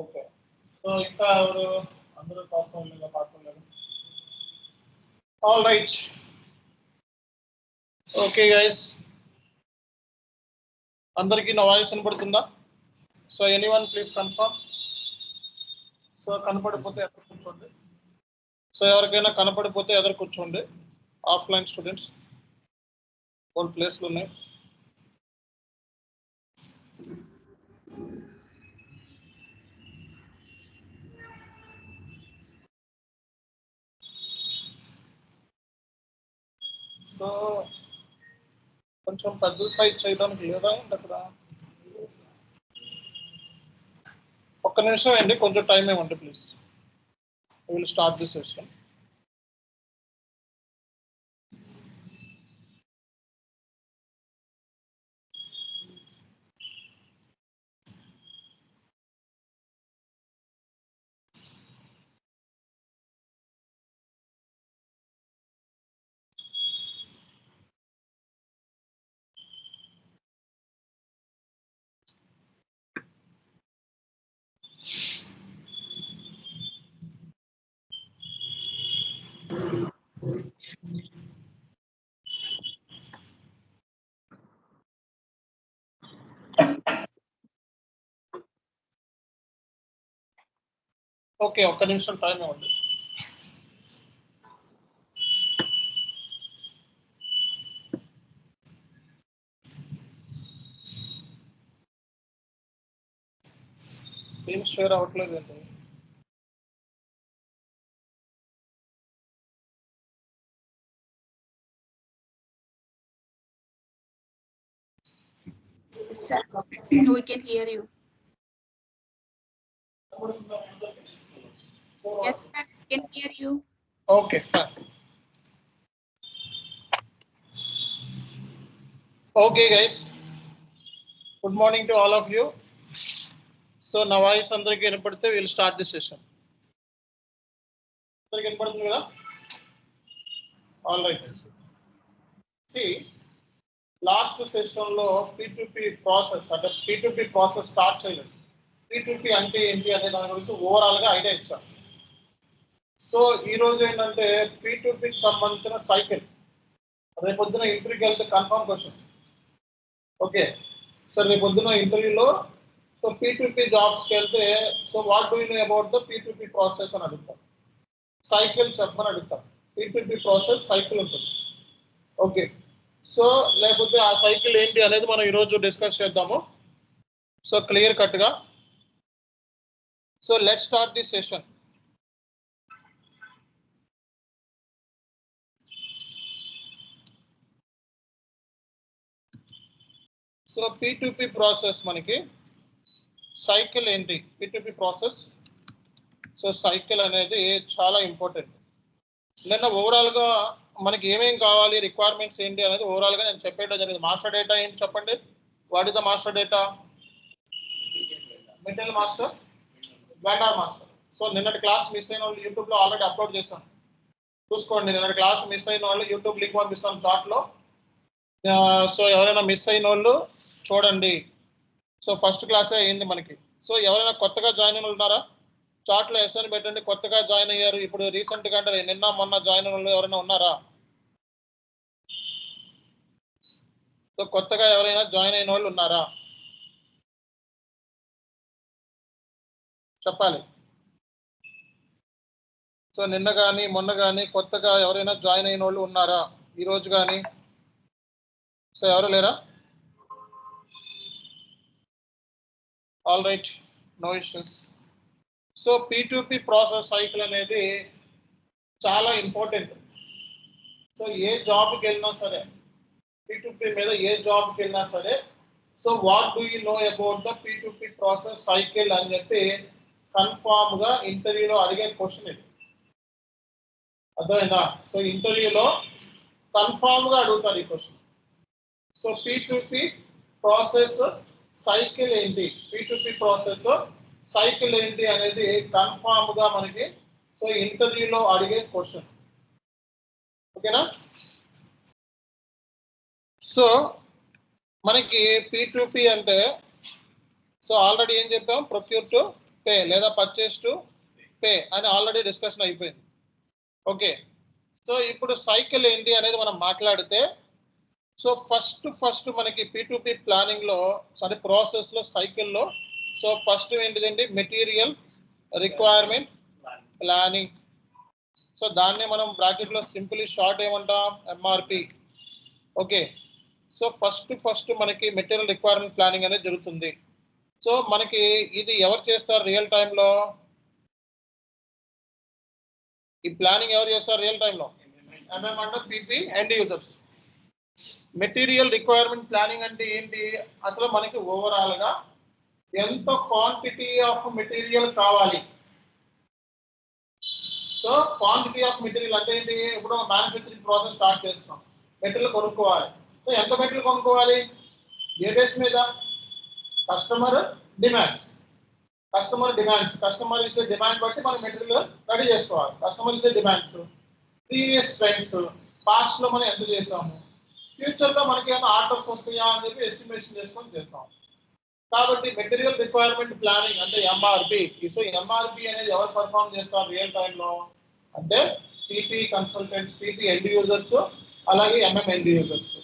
Okay, so ఇంకా ఎవరు అందరూ పాల్గొనలేదు. ఆల్ రైట్, ఓకే గైస్, అందరికీ నా వాయిస్ వినపడుతుందా? So anyone please confirm. So కనపడిపోతే ఎదురు కూర్చోండి. సో ఎవరికైనా కనపడిపోతే ఎదురు కూర్చోండి. ఆఫ్లైన్ స్టూడెంట్స్ వాళ్ళ ప్లేస్లు ఉన్నాయి. సో కొంచెం పెద్ద సైజ్ చేయడానికి లేదా అక్కడ? ఒక్క నిమిషం అండి, కొంచెం టైం ఇవ్వండి please. I will start the session. Okay, ఒక్క నిమిషం టైం ఇవ్వండి. ఏం share అవ్వట్లేదండి. Sir, we can hear you. Yes, sir, we can hear you. Okay, fine. Okay, guys. Good morning to all of you. So, నా voice అందరికీ వినపడితే we'll start the session. అందరికీ వినపడుతుంది కదా? All right. See, last సెషన్లో P2P process అంటే P2P process start చేయలేదు. P2P అంటే ఏంటి అనే దాని గురించి ఓవరాల్గా ఐడియా ఇచ్చాం. సో ఈ రోజు ఏంటంటే P2Pకి సంబంధించిన సైకిల్, రేపొద్దున ఇంటర్వ్యూకి వెళ్తే కన్ఫర్మ్ క్వశ్చన్. ఓకే, సో రేపొద్దున ఇంటర్వ్యూలో సో P2P జాబ్స్కి వెళ్తే so what do you know about the P2P process అని అడుగుతాం. సైకిల్ చెప్పమని అడుగుతాం. P2P ప్రాసెస్ సైకిల్ ఉంటుంది. ఓకే, సో లేకపోతే ఆ సైకిల్ ఏంటి అనేది మనం ఈరోజు డిస్కస్ చేద్దాము. సో క్లియర్ కట్గా. So let's start the session. So P2P process మనకి సైకిల్ ఏంటి? P2P ప్రాసెస్ సో సైకిల్ అనేది చాలా ఇంపార్టెంట్. నిన్న ఓవరాల్గా మనకి ఏమేం కావాలి, రిక్వైర్మెంట్స్ ఏంటి అనేది ఓవరాల్గా నేను చెప్పేయడం జరిగింది. మాస్టర్ డేటా ఏంటి చెప్పండి. What is the master data? Material master, vendor master. So నిన్నటి క్లాస్ మిస్ అయిన వాళ్ళు యూట్యూబ్లో ఆల్రెడీ అప్లోడ్ చేశాను, చూసుకోండి. నిన్నటి క్లాస్ మిస్ అయిన వాళ్ళు యూట్యూబ్ లింక్ పంపిస్తాను చాట్లో. సో ఎవరైనా మిస్ అయిన వాళ్ళు చూడండి. సో ఫస్ట్ క్లాసే అయింది మనకి. సో ఎవరైనా కొత్తగా జాయిన్ అయిన ఉన్నారా? చాట్లో ఎస్ఎన్ పెట్టండి, కొత్తగా జాయిన్ అయ్యారు. ఇప్పుడు రీసెంట్గా అంటే నిన్న మొన్న జాయిన్ అయిన వాళ్ళు ఎవరైనా ఉన్నారా? సో కొత్తగా ఎవరైనా జాయిన్ అయిన వాళ్ళు ఉన్నారా చెప్పాలి. సో నిన్న కానీ మొన్న కానీ కొత్తగా ఎవరైనా జాయిన్ అయిన వాళ్ళు ఉన్నారా ఈరోజు కానీ? సో ఎవరు లేరా? All right, no issues. So P2P process cycle అనేది చాలా ఇంపార్టెంట్. సో ఏ జాబ్కి వెళ్ళినా సరే, P2P మీద ఏ జాబ్కి వెళ్ళినా సరే, so what do you know about the P2P process cycle అని చెప్పి కన్ఫామ్గా ఇంటర్వ్యూలో అడిగే క్వశ్చన్ ఇది. అర్థమైందా? సో ఇంటర్వ్యూలో కన్ఫామ్గా అడుగుతారు ఈ question. So P2P process cycle ఏంటి, P2P ప్రాసెస్ సైకిల్ ఏంటి అనేది కన్ఫామ్గా మనకి సో ఇంటర్వ్యూలో అడిగే క్వశ్చన్. ఓకేనా? సో మనకి P2P అంటే సో ఆల్రెడీ ఏం చెప్పాం, ప్రొక్యూర్ టు పే లేదా పర్చేస్ టు పే అని ఆల్రెడీ డిస్కషన్ అయిపోయింది. ఓకే, సో ఇప్పుడు సైకిల్ ఏంటి అనేది మనం మాట్లాడితే, సో ఫస్ట్ మనకి P2P ప్లానింగ్ లో సారీ ప్రాసెస్ లో సైకిల్లో సో ఫస్ట్ ఏంటిదండి, మెటీరియల్ రిక్వైర్మెంట్ ప్లానింగ్. సో దాన్ని మనం బ్రాకెట్ లో సింపుల్లీ షార్ట్ ఏమంటాం, MRP. ఓకే, సో ఫస్ట్ మనకి మెటీరియల్ రిక్వైర్మెంట్ ప్లానింగ్ అనేది జరుగుతుంది. సో మనకి ఇది ఎవరు చేస్తారు రియల్ టైంలో, ఈ ప్లానింగ్ ఎవరు చేస్తారు రియల్ టైంలో, MM అంటే PP end users. Material requirement planning అంటే ఏంటి, అసలు మనకి ఓవరాల్ గా ఎంత క్వాంటిటీ ఆఫ్ మెటీరియల్ కావాలి. సో క్వాంటిటీ ఆఫ్ మెటీరియల్ అంటే ఏంటి, ఇప్పుడు మ్యానుఫ్యాక్చరింగ్ ప్రాసెస్ స్టార్ట్ చేస్తున్నాం, మెటీరియల్ కొనుక్కోవాలి. సో ఎంత మెటీరియల్ కొనుక్కోవాలి, ఏ బేస్ మీద, కస్టమర్ డిమాండ్స్. కస్టమర్ ఇచ్చే డిమాండ్ బట్టి మనం మెటీరియల్ రెడీ చేసుకోవాలి. కస్టమర్ ఇచ్చే డిమాండ్స్, ప్రీవియస్ ట్రెండ్స్, పాస్ట్ లో మనం ఎంత చేసాము, ఫ్యూచర్ లో మనకి ఏమైనా ఆర్డర్స్ వస్తాయా అని చెప్పి ఎస్టిమేషన్ చేసుకొని చేస్తాం. కాబట్టి మెటీరియల్ రిక్వైర్మెంట్ ప్లానింగ్ అంటే MRP. సో MRP అనేది ఎవరు పర్ఫార్మ్ చేస్తారు రియల్ టైంలో అంటే PP consultants, PP end users, అలాగే MM end users.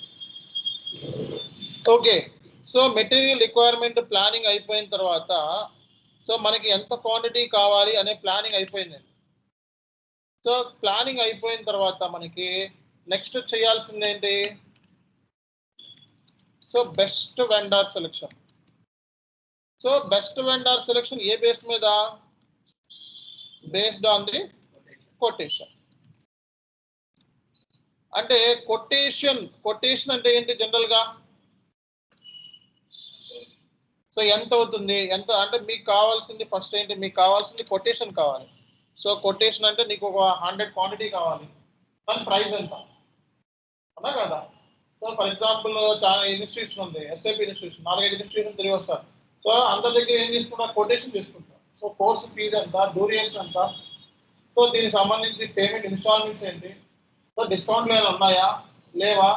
Okay, so material requirement planning అయిపోయిన తర్వాత సో మనకి ఎంత క్వాంటిటీ కావాలి అనే ప్లానింగ్ అయిపోయిందండి. సో ప్లానింగ్ అయిపోయిన తర్వాత మనకి నెక్స్ట్ చేయాల్సింది ఏంటి, so best vendor selection. So best vendor selection ఏ బేస్ మీద, బేస్డ్ ఆన్ ది కొటేషన్. అంటే కొటేషన్ అంటే ఏంటి జనరల్ గా, సో ఎంత అవుతుంది, ఎంత అంటే మీకు కావాల్సింది ఫస్ట్ ఏంటి, మీకు కావాల్సింది కొటేషన్ కావాలి. సో కొటేషన్ అంటే నీకు ఒక 100 క్వాంటిటీ కావాలి, దాని ప్రైస్ ఎంత అవునా కదా. సో ఫర్ ఎగ్జాంపుల్ చాలా ఇన్స్టిట్యూషన్ ఉంది, SAP ఇన్స్టిట్యూషన్, 4-5 ఇన్స్టిట్యూషన్ తిరిగి వస్తారు. సో అందరి దగ్గర ఏం తీసుకుంటారు, కొటేషన్ తీసుకుంటారు. సో కోర్సు ఫీజు ఎంత, డ్యూరేషన్ ఎంత, సో దీనికి సంబంధించి పేమెంట్ ఇన్స్టాల్మెంట్స్ ఏంటి, సో డిస్కౌంట్లు ఏమైనా ఉన్నాయా లేవా,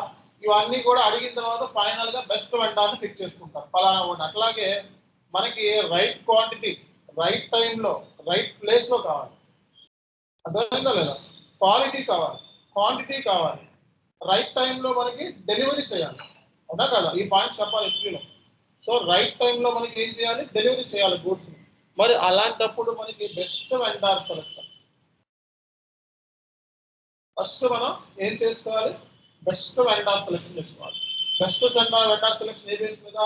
ఇవన్నీ కూడా అడిగిన తర్వాత ఫైనల్ గా బెస్ట్ వెండర్ని ఫిక్స్ చేసుకుంటారు ఫలానా ఒకటి. అట్లాగే మనకి రైట్ క్వాంటిటీ రైట్ టైంలో రైట్ ప్లేస్ లో కావాలి, అర్థమైందా లేదా, క్వాంటిటీ కావాలి, రైట్ టైంలో మనకి డెలివరీ చేయాలి అవునా కదా. ఈ పాయింట్స్ చెప్పాలి ఇంట్లో. సో రైట్ టైంలో మనకి ఏం చేయాలి, డెలివరీ చేయాలి గూడ్స్. మరి అలాంటప్పుడు మనకి బెస్ట్ వెండర్ సెలెక్షన్ ఫస్ట్ మనం ఏం చేసుకోవాలి, బెస్ట్ వెండర్ సెలెక్షన్ చేసుకోవాలి. బెస్ట్ వెండర్ సెలెక్షన్ ఏ బేస్ మీద,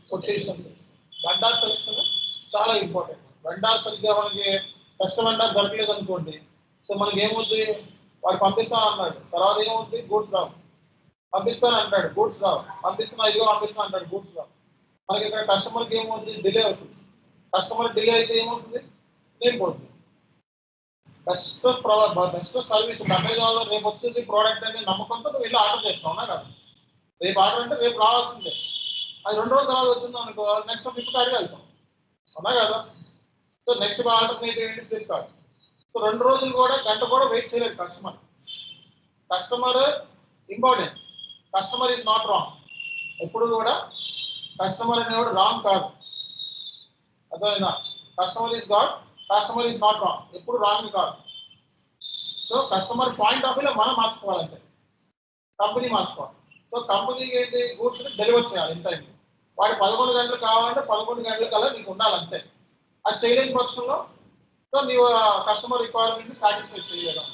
కొటేషన్. వెండర్ సెలెక్షన్ చాలా ఇంపార్టెంట్. వెండర్ సరిగ్గా మనకి బెస్ట్ వెండర్ దొరకలేదు అనుకోండి, సో మనకి ఏమవుతుంది, వాడు పంపిస్తాను అన్నాడు, తర్వాత ఏమవుతుంది, గూడ్స్ రావు. పంపిస్తాను అంటాడు, గూడ్స్ రావు. పంపిస్తున్నా ఇదిగో పంపిస్తున్నా అంటాడు, గూడ్స్ రావు. మనకి ఇక్కడ కస్టమర్కి ఏమవుతుంది, డిలే అవుతుంది. కస్టమర్ డిలే అయితే ఏమవుతుంది, లేకపోతుంది. బెస్ట్ సర్వీస్ 70 రేపు వస్తుంది ప్రోడక్ట్ అనేది నమ్మకంతో నువ్వు వెళ్ళి ఆర్డర్ చేస్తావు అవునా కదా. రేపు ఆర్డర్ అంటే రేపు రావాల్సిందే, అది 2 రోజుల తర్వాత వచ్చింది అనుకో, నెక్స్ట్ ఫ్లిప్కార్ట్కి వెళ్తాం అవునా కదా. సో నెక్స్ట్ ఆల్టర్నేటివ్ ఏంటి, ఫ్లిప్కార్ట్. సో 2 రోజులు కూడా గంట కూడా వెయిట్ చేయలేదు customer important. Customer is not wrong. ఎప్పుడు కూడా కస్టమర్ అనేవాడు రాంగ్ కాదు, అర్థమైందా. కస్టమర్ ఈజ్ నాట్ రాంగ్, ఎప్పుడు రాంగ్ కాదు. సో కస్టమర్ పాయింట్ ఆఫ్ వ్యూలో మనం మార్చుకోవాలంటే కంపెనీ మార్చుకోవాలి. సో కంపెనీకి ఏంటి, గూడ్స్ డెలివర్ చేయాలి ఇన్ టైం. వాడు 11 గంటలు కావాలంటే 11 గంటల కల్లా నీకు ఉండాలంతే. అది చేయలేని పక్షంలో సో నీవు కస్టమర్ రిక్వైర్మెంట్ సాటిస్ఫై చేయలేదా.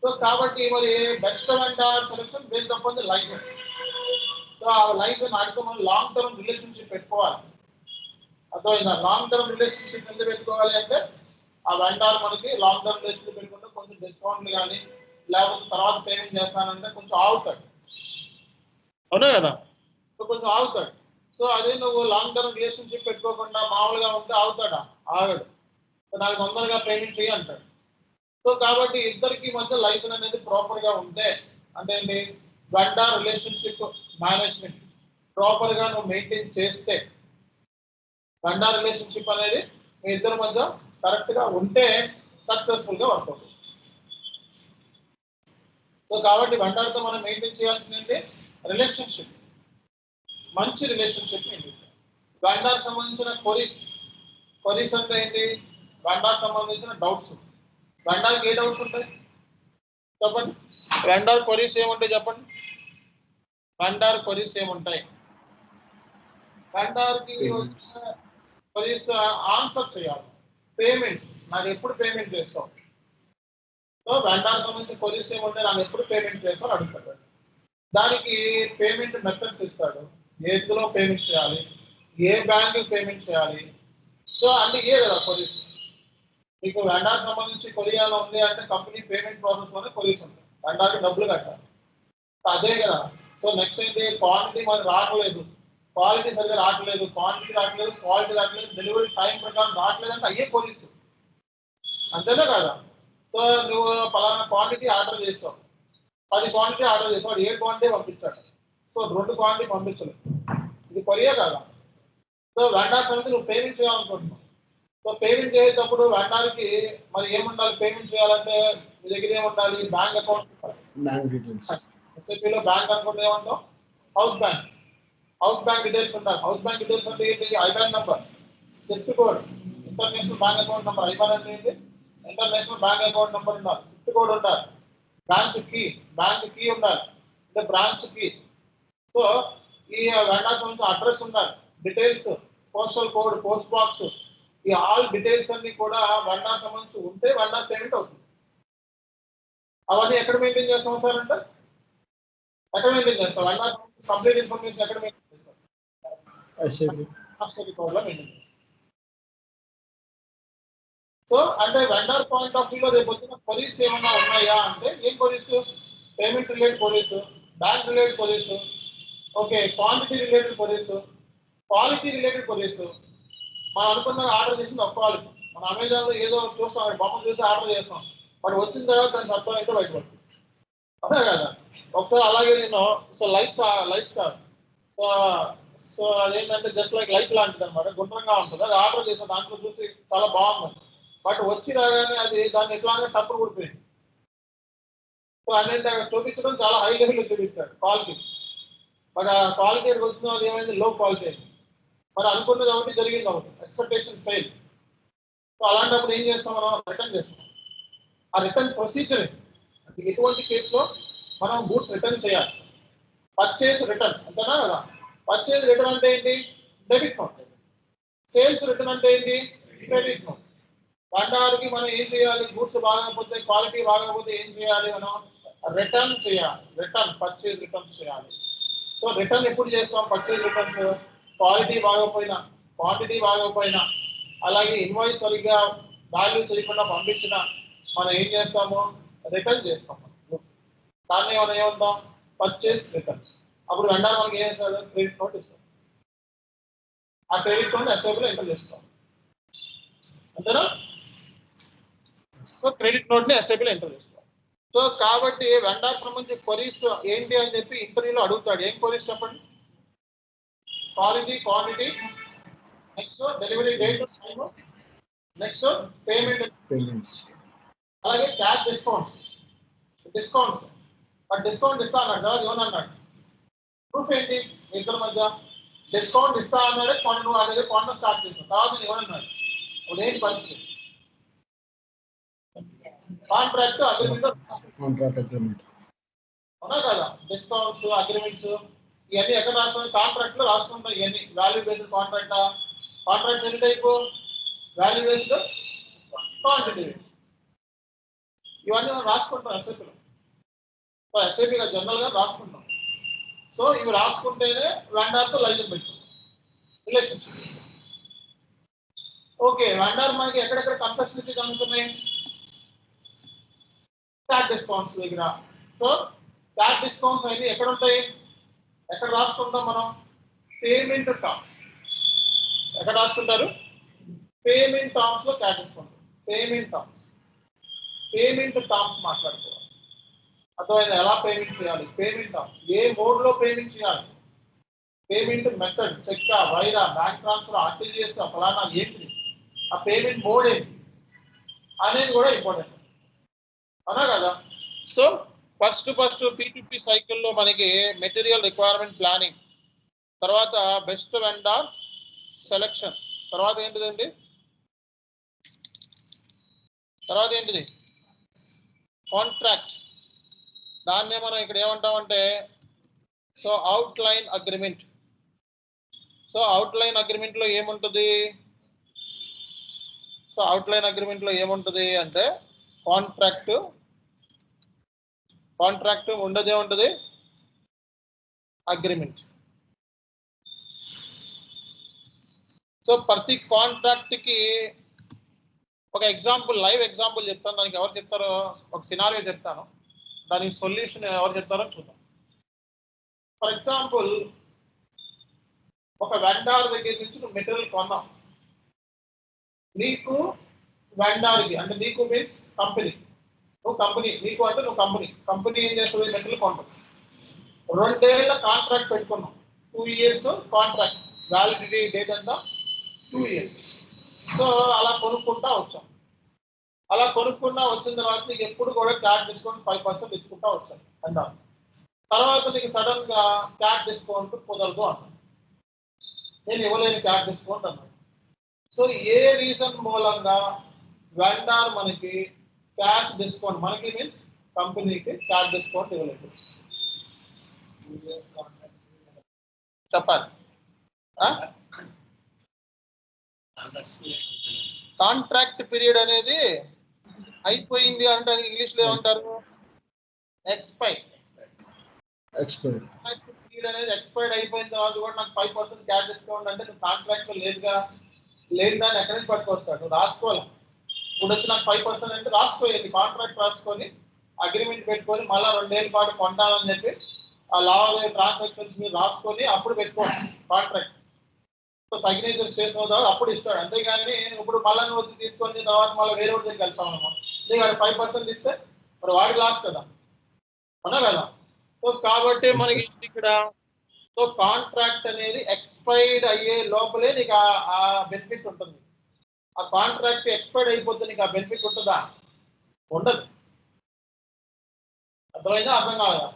సో కాబట్టి మరి best vendor selection based upon the license. So ఆ లైసెన్స్ ఆడితో మనం లాంగ్ టర్మ్ రిలేషన్షిప్ పెట్టుకోవాలి, అర్థమైందా. లాంగ్ టర్మ్ రిలేషన్షిప్ ఎందుకు పెట్టుకోవాలి అంటే ఆ వెండర్ మనకి లాంగ్ టర్మ్ రిలేషన్షిప్ పెట్టుకుంటే కొంచెం డిస్కౌంట్లు కానీ లేకపోతే తర్వాత పేమెంట్ చేస్తానంటే కొంచెం ఆగుతాడు అవునా కదా. సో కొంచెం ఆగుతాడు. సో అదే నువ్వు లాంగ్ టర్మ్ రిలేషన్షిప్ పెట్టుకోకుండా మామూలుగా ఉంటే ఆగుతాడా, ఆగడు. సో నాకు తొందరగా పేమెంట్ చేయి అంటాడు. సో కాబట్టి ఇద్దరికి మధ్య లైసెన్స్ అనేది ప్రాపర్ గా ఉంటే అంటే ఏంటి, వెండర్ రిలేషన్షిప్ మేనేజ్మెంట్ ప్రాపర్ గా నువ్వు మెయింటైన్ చేస్తే, వెండర్ రిలేషన్షిప్ అనేది మీ ఇద్దరి మధ్య కరెక్ట్ గా ఉంటే సక్సెస్ఫుల్ గా వర్క్ అవుతుంది. సో కాబట్టి వెండర్తో మనం మెయింటైన్ చేయాల్సింది రిలేషన్షిప్, మంచి రిలేషన్షిప్ మెయింటైన్ చేయాలి. వెండర్ సంబంధించిన క్వరీస్ అంటే ఏంటి? వెండర్ సంబంధించిన డౌట్స్. వెండర్కి ఏ డౌట్స్ ఉంటాయి చెప్పండి? వెండర్ క్వరీస్ ఏముంటాయి చెప్పండి? వెండర్ క్వరీస్ ఏముంటాయి? వెండర్కి క్వరీస్ ఆన్సర్ చేయాలి. పేమెంట్స్, నాకు ఎప్పుడు పేమెంట్ చేస్తావు? సో వెండర్ సంబంధించిన క్వరీస్ ఏముంటాయి? నాకు ఎప్పుడు పేమెంట్ చేస్తావు అడుగుతాడు. దానికి పేమెంట్ మెథడ్స్ ఇస్తాడు, ఎందులో పేమెంట్ చేయాలి, ఏ బ్యాంక్ పేమెంట్ చేయాలి. సో అన్ని ఏ కదా క్వరీస్. మీకు వెండర్ సంబంధించి కొరియాలో ఉంది అంటే కంపెనీ పేమెంట్ ప్రాసెస్ లోనే కొరీస్ ఉంటాయి. వెండర్కి డబ్బులు కట్టాలి, అదే కదా. సో నెక్స్ట్ ఏంటి? క్వాంటిటీ మనకి రావట్లేదు, క్వాలిటీ సరిగ్గా రావట్లేదు, క్వాంటిటీ రావట్లేదు, క్వాలిటీ రావట్లేదు, డెలివరీ టైం ప్రకారం రావట్లేదు అంటే అయ్యే కొరీస్, అంతేనా కదా. సో నువ్వు పలానా క్వాంటిటీ ఆర్డర్ చేస్తావు, 10 క్వాంటిటీ ఆర్డర్ చేస్తావు, 7 క్వాంటిటీ పంపించాడు, సో 2 క్వాంటిటీ పంపించలేదు, ఇది కొరియా కదా. సో వెండర్స్ అనేది నువ్వు పేమెంట్ చేయాలనుకుంటున్నావు. సో పేమెంట్ చేసేటప్పుడు వెండర్కి మరి ఏముండాలి? పేమెంట్ చేయాలంటే మీ దగ్గర ఏముండాలి? Bank account, bank details. ఎస్ఐపిలో బ్యాంక్ అకౌంట్ ఏమంటాం? హౌస్ బ్యాంక్ డీటెయిల్స్ ఉండాలి. హౌస్ బ్యాంక్ డీటెయిల్స్ అంటే ఏంటి? IBAN number, swift code, international bank account number. IBAN అంటే ఏంటి? ఇంటర్నేషనల్ బ్యాంక్ అకౌంట్ నంబర్ ఉండాలి, స్విఫ్ట్ కోడ్ ఉండాలి, బ్యాంక్ కీ ఉండాలి, అంటే బ్రాంచ్ కీ. సో ఈ వెండర్ సంబంధించిన అడ్రస్ ఉండాలి, details, postal code, post box, ఈ ఆల్ డీటెయిల్స్ అన్ని కూడా వెండర్ సంబంధించి ఉంటే వెండర్ పేమెంట్ అవుతుంది. అవన్నీ ఎక్కడ మెయింటైన్ చేస్తాం సార్ అంటే? ఎక్కడ మెయింటైన్ చేస్తాం? వెండర్ కంప్లీట్ ఇన్ఫర్మేషన్ ఎక్కడ మెయింటైన్ చేస్తాం? ఎస్ఐపి కోడ్లో మెయింటైన్ చేస్తాం. సో అంటే వెండర్ పాయింట్ ఆఫ్ వ్యూలో రేపు వచ్చిన క్వరీస్ ఏమన్నా ఉన్నాయా అంటే ఏం queries? Payment related queries, bank related queries, okay, quantity related queries, quality related queries. మనం అనుకున్న ఆర్డర్ చేసింది ఒక క్వాలిటీ, మన అమెజాన్లో ఏదో చూస్తాం, బొమ్మ చూసి ఆర్డర్ చేస్తాం, బట్ వచ్చిన తర్వాత దానికి అర్థం అయితే బయటపడుతుంది, అదే కదా. ఒకసారి అలాగే నేను లైట్స్ కాదు, సో అదేంటంటే జస్ట్ లైక్ లైట్ లాంటిది అనమాట, గుండ్రంగా ఉంటుంది. అది ఆర్డర్ చేసాం, దాంట్లో చూసి చాలా బాగుంది, బట్ వచ్చి రాగానే అది దాన్ని ఎట్లానే టప్పు కూడిపోయింది. సో అనేది అక్కడ చూపించడం చాలా హై లెవెల్లో చూపించాడు క్వాలిటీ, బట్ ఆ క్వాలిటీ వచ్చిన అది ఏమైంది? లో క్వాలిటీ అయింది. మరి అనుకున్నది ఒకటి, జరిగింది ఒకటి, ఎక్స్పెక్టేషన్ ఫెయిల్. సో అలాంటప్పుడు ఏం చేస్తాం? మనం రిటర్న్ చేస్తాం. ఆ రిటర్న్ ప్రొసీజర్ అంటే ఎటువంటి కేసులో మనం గూడ్స్ రిటర్న్ చేయాలి? పర్చేస్ రిటర్న్, అంతేనా కదా. పర్చేస్ రిటర్న్ అంటే ఏంటి? Debit note. సేల్స్ రిటర్న్ అంటే ఏంటి? Credit note. వెండర్కి మనం ఏం చేయాలి? గూడ్స్ బాగకపోతే, క్వాలిటీ బాగకపోతే ఏం చేయాలి? మనం రిటర్న్ చేయాలి, పర్చేస్ రిటర్న్స్ చేయాలి. సో రిటర్న్ ఎప్పుడు చేస్తాం? పర్చేస్ రిటర్న్స్ క్వాలిటీ బాగపోయినా, క్వాంటిటీ బాగపోయినా, అలాగే ఇన్వాయిస్ సరిగ్గా వాల్యూ చేయకుండా పంపించినా మనం ఏం చేస్తాము? రిటర్న్ చేస్తాం. దాన్ని మనం ఏమంటాం? Purchase returns. అప్పుడు వెండర్ మనకి ఏం చేస్తాడు? క్రెడిట్ నోట్ ఇస్తాం. ఆ క్రెడిట్ నోట్ ఎస్ఐబిలో ఎంటర్ చేస్తాం, అంతేనా. సో క్రెడిట్ నోట్ని ఎస్ఐబిలో ఎంటర్ చేస్తాం. సో కాబట్టి వెండర్ సంబంధించి క్వరీస్ ఏంటి అని చెప్పి ఇంటర్వ్యూలో అడుగుతాడు. ఏం క్వరీస్ చెప్పండి? Quality, quantity, next delivery date, next payments, అలాగే క్యాష్ డిస్కౌంట్స్. బట్ డిస్కౌంట్ ఇస్తా అన్నాడు కదా, ఏమన్నాడు? ప్రూఫ్ ఏంటి? మీ ఇద్దరి మధ్య డిస్కౌంట్ ఇస్తా అన్నాడే, నువ్వు అనేది కొనడం స్టార్ట్ చేస్తావు. తర్వాత ఏమన్నాడు? ఇప్పుడు ఏంటి పరిస్థితి? కాంట్రాక్ట్ అగ్రిమెంట్ అవునా కదా. డిస్కౌంట్స్, అగ్రిమెంట్స్ ఇవన్నీ ఎక్కడ రాసుకుంటాం? కాంట్రాక్ట్ లో రాసుకుంటాం. ఇవన్నీ వాల్యూ బేస్డ్ కాంట్రాక్ట్స్ ఎన్ని టైపు? వాల్యూ బేస్డ్, క్వాంటిటీ, ఇవన్నీ మనం రాసుకుంటాం ఎస్ఐపిలో. సో ఎస్ఐపిగా జనరల్గా రాసుకుంటాం. సో ఇవి రాసుకుంటేనే వెండర్తో లైజన్ పెట్టుకుంటాం రిలేషన్షిప్. ఓకే, వెండర్ మనకి ఎక్కడెక్కడ కన్స్ట్రక్షన్ ఇచ్చి కనుక్కున్నాయి? క్యాట్ డిస్కౌంట్స్ దగ్గర. సో క్యాట్ డిస్కౌంట్స్ అనేది ఎక్కడ ఉంటాయి? ఎక్కడ రాసుకుంటాం మనం? Payment terms. ఎక్కడ రాసుకుంటారు? పేమెంట్ టర్మ్స్ లో క్యాట్ డిస్కౌంట్. పేమెంట్ టర్మ్స్ మాట్లాడుకోవాలి. అర్థమైంది? ఎలా పేమెంట్ చేయాలి? పేమెంట్ టర్మ్స్, ఏ మోడ్ లో పేమెంట్ చేయాలి, payment method, cheque, wire, bank transfer, RTGS, ఫలానా ఏంటి, ఆ పేమెంట్ మోడ్ ఏంటి అనేది కూడా ఇంపార్టెంట్, అవునా కదా. సో ఫస్ట్ P2P సైకిల్లో మనకి మెటీరియల్ రిక్వైర్మెంట్ ప్లానింగ్, తర్వాత బెస్ట్ వెండర్ సెలెక్షన్, తర్వాత ఏంటిదండి, తర్వాత ఏంటిది కాంట్రాక్ట్. దాన్నే మనం ఇక్కడ ఏమంటామంటే so outline agreement. So outline agreement లో ఏముంటుంది, సో అవుట్లైన్ అగ్రిమెంట్ లో ఏముంటుంది అంటే కాంట్రాక్ట్ ఉండదే ఉంటుంది అగ్రిమెంట్. సో ప్రతి కాంట్రాక్ట్ కి ఒక ఎగ్జాంపుల్, లైవ్ ఎగ్జాంపుల్ చెప్తాను. దానికి ఎవరు చెప్తారో ఒక సినారియో చెప్తాను, దానికి సొల్యూషన్ ఎవరు చెప్తారో చూద్దాం. ఫర్ ఎగ్జాంపుల్ ఒక వెండార్ దగ్గర నుంచి నువ్వు మెటీరియల్ కొన్నావు. నీకు వెండార్కి అంటే నీకు మీన్స్ కంపెనీ, నువ్వు కంపెనీ, నీకు అంటే నువ్వు కంపెనీ ఏం చేస్తుంది, మెటీరియల్ కొంటావు. 2 ఏళ్ల కాంట్రాక్ట్ పెట్టుకున్నాం, 2 years కాంట్రాక్ట్, వ్యాలిడిటీ డేట్ అంతా 2 years. సో అలా కొనుక్కుంటా వచ్చాం. అలా కొనుక్కున్నా వచ్చిన తర్వాత నీకు ఎప్పుడు కూడా క్యాష్ డిస్కౌంట్ 5% ఇచ్చుకుంటా వచ్చాను అంటాను. తర్వాత నీకు సడన్ గా క్యాష్ డిస్కౌంట్ కుదరదు అన్నాను, నేను ఇవ్వలేని క్యాష్ డిస్కౌంట్ అన్నాను. సో ఏ రీజన్ మూలంగా వెండార్ మనకి క్యాష్ డిస్కౌంట్, మనకి మీన్స్ కంపెనీకి క్యాష్ డిస్కౌంట్ ఇవ్వలేదు చెప్పాలి. కాంట్రాక్ట్ పీరియడ్ అనేది అయిపోయింది అంటే ఇంగ్లీష్ లో ఏమంటారు, ఎక్స్పైర్. పీరియడ్ అనేది ఎక్స్పైర్డ్ అయిపోయిన తర్వాత కూడా నాకు 5% క్యాష్ డిస్కౌంట్ అంటే నువ్వు కాంట్రాక్ట్ లో లేని దాన్ని ఎక్కడి నుంచి పట్టుకొస్తాడు, నువ్వు రాసుకోవాలి. ఇప్పుడు వచ్చి నాకు 5% అంటే రాసుకోవాలి, కాంట్రాక్ట్ రాసుకొని అగ్రిమెంట్ పెట్టుకొని మళ్ళీ 2 ఏళ్ళ పాటు కొంటానని చెప్పి ఆ లావాదేవీ ట్రాన్సాక్షన్స్ మీరు రాసుకొని అప్పుడు పెట్టుకోండి కాంట్రాక్ట్. సో సిగ్నేచర్ చేసిన తర్వాత అప్పుడు ఇస్తాడు. అంతేగాని ఇప్పుడు మళ్ళీ నువ్వు తీసుకొని తర్వాత మళ్ళీ వేరే వాడి దగ్గరికి వెళ్తాం అన్నమాట, నీకు 5% ఇస్తే మరి వాడి లాస్ కదా, అవునా కదా. సో కాబట్టి మనకి ఇక్కడ సో కాంట్రాక్ట్ అనేది ఎక్స్పైర్డ్ అయ్యే లోపలే నీకు ఆ బెనిఫిట్ ఉంటుంది. ఆ కాంట్రాక్ట్ ఎక్స్పైర్డ్ అయిపోతే నీకు ఆ బెనిఫిట్ ఉంటుందా, ఉండదు. అర్థమైందా, అర్థం కాదా.